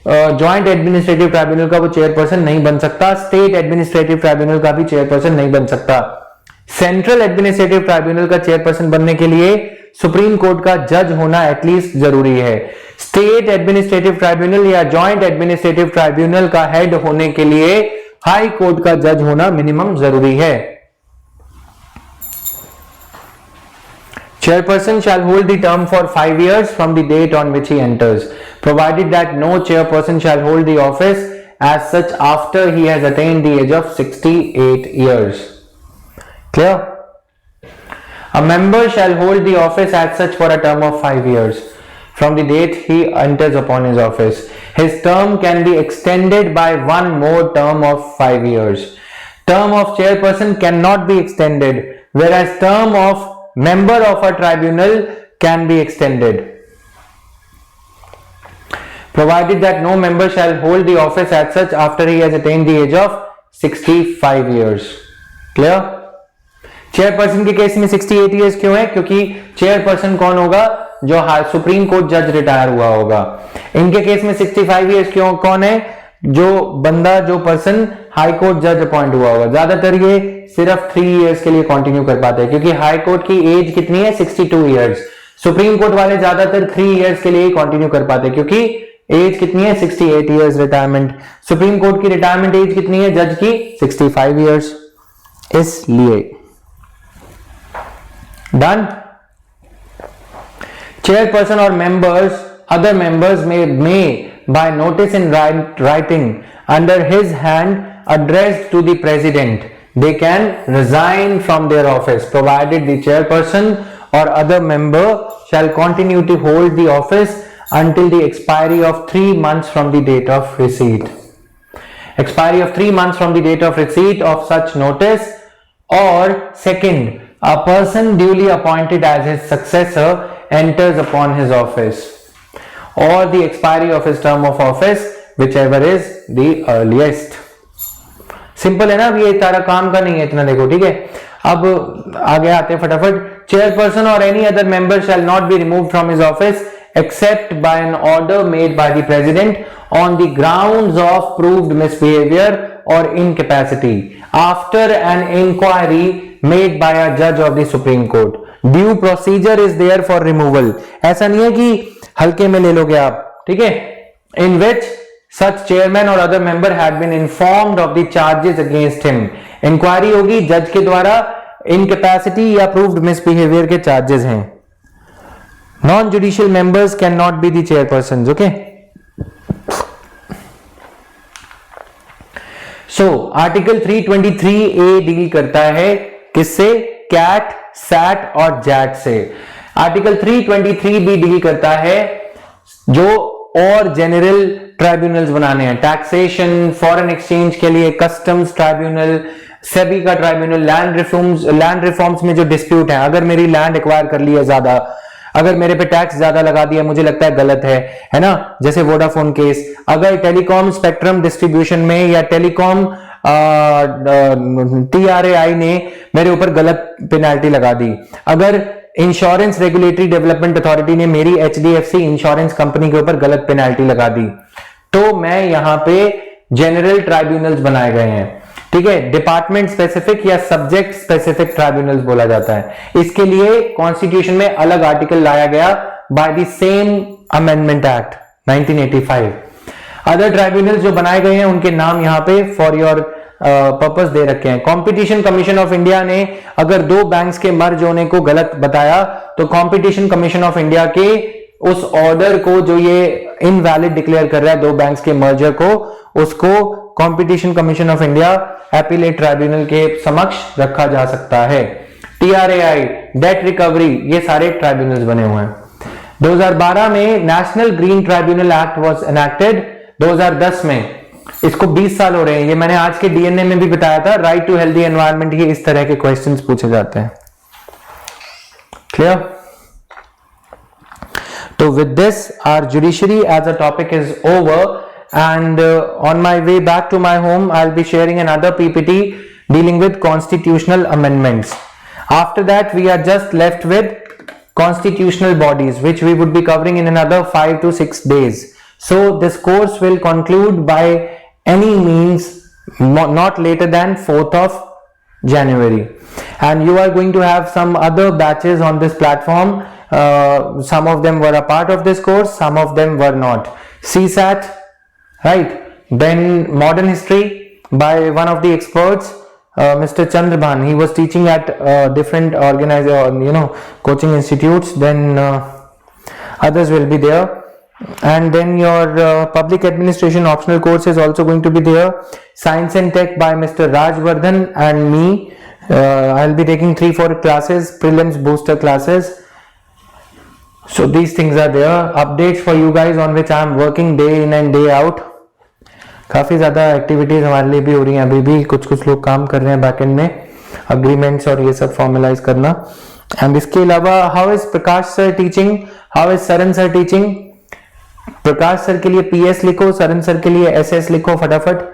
A: ज्वाइंट एडमिनिस्ट्रेटिव ट्राइब्यूनल का वो चेयरपर्सन नहीं बन सकता, स्टेट एडमिनिस्ट्रेटिव ट्राइब्यूनल का भी चेयरपर्सन नहीं बन सकता। सेंट्रल एडमिनिस्ट्रेटिव ट्राइब्यूनल का चेयरपर्सन बनने के लिए सुप्रीम कोर्ट का जज होना एटलीस्ट जरूरी है। स्टेट एडमिनिस्ट्रेटिव ट्राइब्यूनल या ज्वाइंट एडमिनिस्ट्रेटिव ट्राइब्यूनल का हेड होने के लिए हाई कोर्ट का जज होना मिनिमम जरूरी है। Chairperson shall hold the term for 5 years from the date on which he enters, provided that no chairperson shall hold the office as such after he has attained the age of 68 years. Clear? A member shall hold the office as such for a term of 5 years from the date he enters upon his office. His term can be extended by one more term of 5 years. Term of chairperson cannot be extended, whereas term of member of a tribunal can be extended, provided that no member shall hold the office as such after he has attained the age of 65 years. Clear? Chairperson के case में 68 years क्यों है? क्योंकि chairperson कौन होगा? जो supreme court जज retire हुआ होगा। इनके केस में 65 इयर्स क्यों? कौन है? जो बंदा, जो पर्सन हाई कोर्ट जज अपॉइंट हुआ होगा। ज्यादातर ये सिर्फ 3 इयर्स के लिए कंटिन्यू कर पाते हैं, क्योंकि हाई कोर्ट की एज कितनी है? 62 इयर्स। सुप्रीम कोर्ट वाले ज्यादातर 3 इयर्स के लिए कंटिन्यू कर पाते हैं, क्योंकि एज कितनी है? 68 इयर्स रिटायरमेंट। सुप्रीम कोर्ट की रिटायरमेंट एज कितनी है? जज की 65 इयर्स। इसलिए डन। चेयरपर्सन और मेंबर्स, अदर मेंबर्स में by notice in writing under his hand addressed to the president, they can resign from their office, provided the chairperson or other member shall continue to hold the office until the expiry of 3 months from the date of receipt. Expiry of 3 months from the date of receipt of such notice, or second, a person duly appointed as his successor enters upon his office, or the expiry of his term of office, whichever is the earliest. Simple है ना? अभी ये तारा काम का नहीं है इतना, देखो ठीक है। अब आगे आते हैं फटाफट। चेयरपर्सन और any other member shall not be removed from his office except by an order made by the president on the grounds of proved misbehavior or incapacity after an inquiry made by a judge of the Supreme Court. Due procedure is there for removal. ऐसा नहीं है कि हल्के में ले लोगे आप, ठीक है। In which such chairman or other member had been informed of the charges against him. Inquiry होगी जज के द्वारा, incapacity या proved misbehavior के charges हैं। Non-judicial members cannot be the chairpersons, okay? So, Article 323A deal करता है किससे? कैट, सैट और जैट से। आर्टिकल 323B डील करता है जो और जेनरल ट्राइब्यूनल्स बनाने हैं, टैक्सेशन, फॉरेन एक्सचेंज के लिए कस्टम्स ट्राइब्यूनल, सेबी का ट्राइब्यूनल, लैंड रिफॉर्म्स में जो डिस्प्यूट है, अगर मेरी लैंड एक्वायर कर ली है ज्यादा, अगर मेरे पे टैक्स ज्यादा लगा दिया, मुझे लगता है गलत है ना, जैसे वोडाफोन केस। अगर टेलीकॉम स्पेक्ट्रम डिस्ट्रीब्यूशन में या टेलीकॉम TRAI ने मेरे ऊपर गलत पेनाल्टी लगा दी, अगर इंश्योरेंस रेगुलेटरी डेवलपमेंट अथॉरिटी ने मेरी HDFC इंश्योरेंस कंपनी के ऊपर गलत पेनाल्टी लगा दी, तो मैं यहां पे जनरल ट्राइब्यूनल्स बनाए गए हैं, ठीक है। डिपार्टमेंट स्पेसिफिक या सब्जेक्ट स्पेसिफिक ट्राइब्यूनल्स बोला जाता है। इसके लिए कॉन्स्टिट्यूशन में अलग आर्टिकल लाया गया by the same amendment act 1985। Other tribunals जो बनाए गए हैं उनके नाम यहां पे फॉर योर पर्पस दे रखे हैं। कंपटीशन कमीशन ऑफ इंडिया ने अगर 2 बैंक्स के मर्ज होने को गलत बताया, तो कंपटीशन कमीशन ऑफ इंडिया के उस ऑर्डर को जो ये इनवैलिड डिक्लेयर कर रहा है 2 बैंक्स के मर्जर को, उसको competition commission of India appellate tribunal के समक्ष रखा जा सकता है। TRAI, डेट रिकवरी, ये सारे ट्राइब्यूनल्स बने हुए हैं। 2012 में national green tribunal act was enacted. 2010 में, इसको 20 साल हो रहे हैं, ये मैंने आज के DNA में भी बताया था। राइट टू हेल्दी एनवायरनमेंट, ये इस तरह के क्वेश्चंस पूछे जाते हैं। क्लियर? तो with this our judiciary as a topic is over, and on my way back to my home I'll be sharing another PPT dealing with constitutional amendments. After that we are just left with constitutional bodies, which we would be covering in another 5 to 6 days. So this course will conclude by any means not later than 4th of January, and you are going to have some other batches on this platform. Some of them were a part of this course, some of them were not. CSAT, right? Then modern history by one of the experts, Mr. Chandrabhan. He was teaching at different coaching institutes. Then others will be there. And then your public administration optional course is also going to be there. Science and Tech by Mr. Rajvardhan and me. I'll be taking 3-4 classes, prelims booster classes. So these things are there. Updates for you guys on which I am working day in and day out. काफ़ी ज़्यादा activities हमारे लिए भी हो रही हैं. अभी भी कुछ लोग काम कर रहे हैं बैकएंड में, अग्रीमेंट्स और ये सब फॉर्मलाइज करना. एंड इसके अलावा how is Prakash sir teaching, how is Saran sir teaching. Prakash sir के लिए PS लिखो, सरन सर के लिए SS लिखो फटाफट.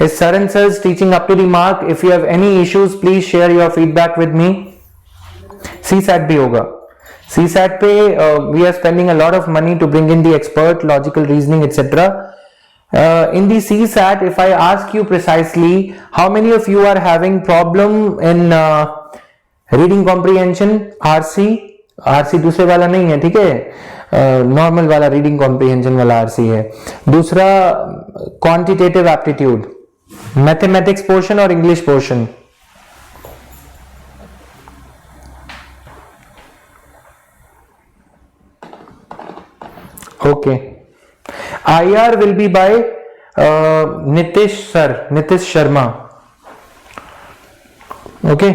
A: Is Saran sir's teaching up to the mark? If you have any issues, please share your feedback with me. CSAT भी होगा. CSAT पे we are spending a lot of money to bring in the expert, logical reasoning, etc. In the CSAT, if I ask you precisely, how many of you are having problem in reading comprehension? RC दूसरे वाला नहीं है, ठीक है, normal वाला reading comprehension वाला RC है. दूसरा क्वांटिटेटिव एप्टीट्यूड, मैथमेटिक्स पोर्शन और English portion. Okay. IR will be by Nitish sir, Nitish Sharma. Okay.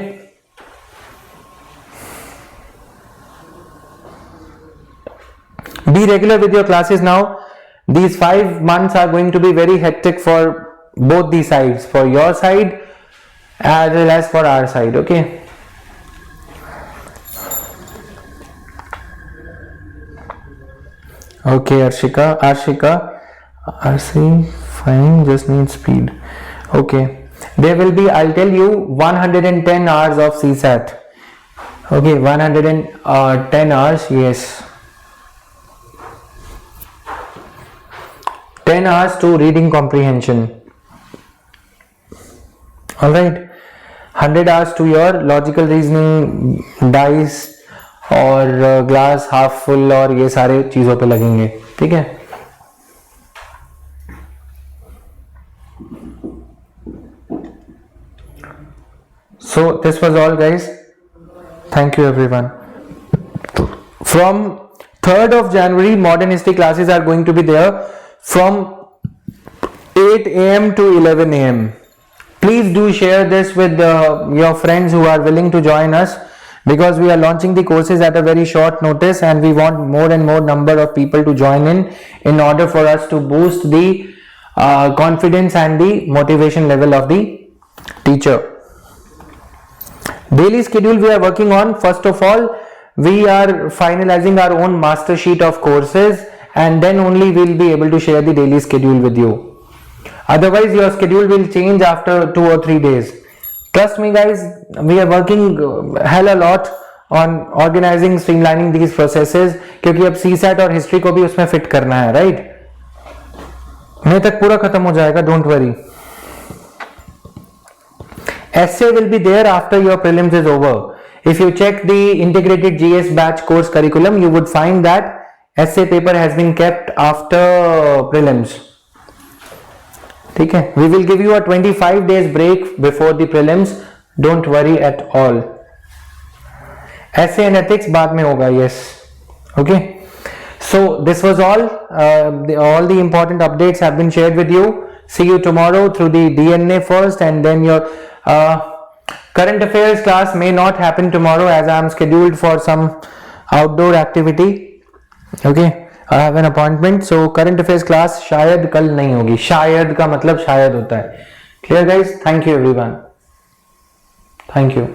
A: Be regular with your classes now. These 5 months are going to be very hectic for both the sides, for your side as well as for our side. Okay. Okay, Arshika, RC fine, just need speed. Okay, there will be, I'll tell you, 110 hours of CSAT. Okay, 110 hours, yes. 10 hours to reading comprehension. Alright, 100 hours to your logical reasoning, dice और glass half full और ये सारे चीजों पे लगेंगे. ठीक है. So this was all, guys. Thank you everyone. From 3rd of January, modern history classes are going to be there from 8 AM to 11 AM. Please do share this with your friends who are willing to join us, because we are launching the courses at a very short notice and we want more and more number of people to join in order for us to boost the confidence and the motivation level of the teacher. Daily schedule we are working on. First of all, we are finalizing our own master sheet of courses, and then only we will be able to share the daily schedule with you. Otherwise your schedule will change after 2 or 3 days. Trust me guys, we are working hell a lot on organizing, streamlining these processes, क्योंकि अब CSAT और history को भी उसमें fit करना है, right? मई तक पूरा खत्म हो जाएगा, don't worry. Essay will be there after your prelims is over. If you check the integrated GS batch course curriculum, you would find that essay paper has been kept after prelims. ठीक है. We will give you a 25 days break before the prelims. Don't worry at all. Essay and ethics बाद में होगा. Yes. Okay. So this was all. All the important updates have been shared with you. See you tomorrow through the DNA first, and then your current affairs class may not happen tomorrow as I am scheduled for some outdoor activity. Okay. I have an appointment, so current affairs class शायद कल नहीं होगी. शायद का मतलब शायद होता है. Clear guys? Thank you everyone. Thank you.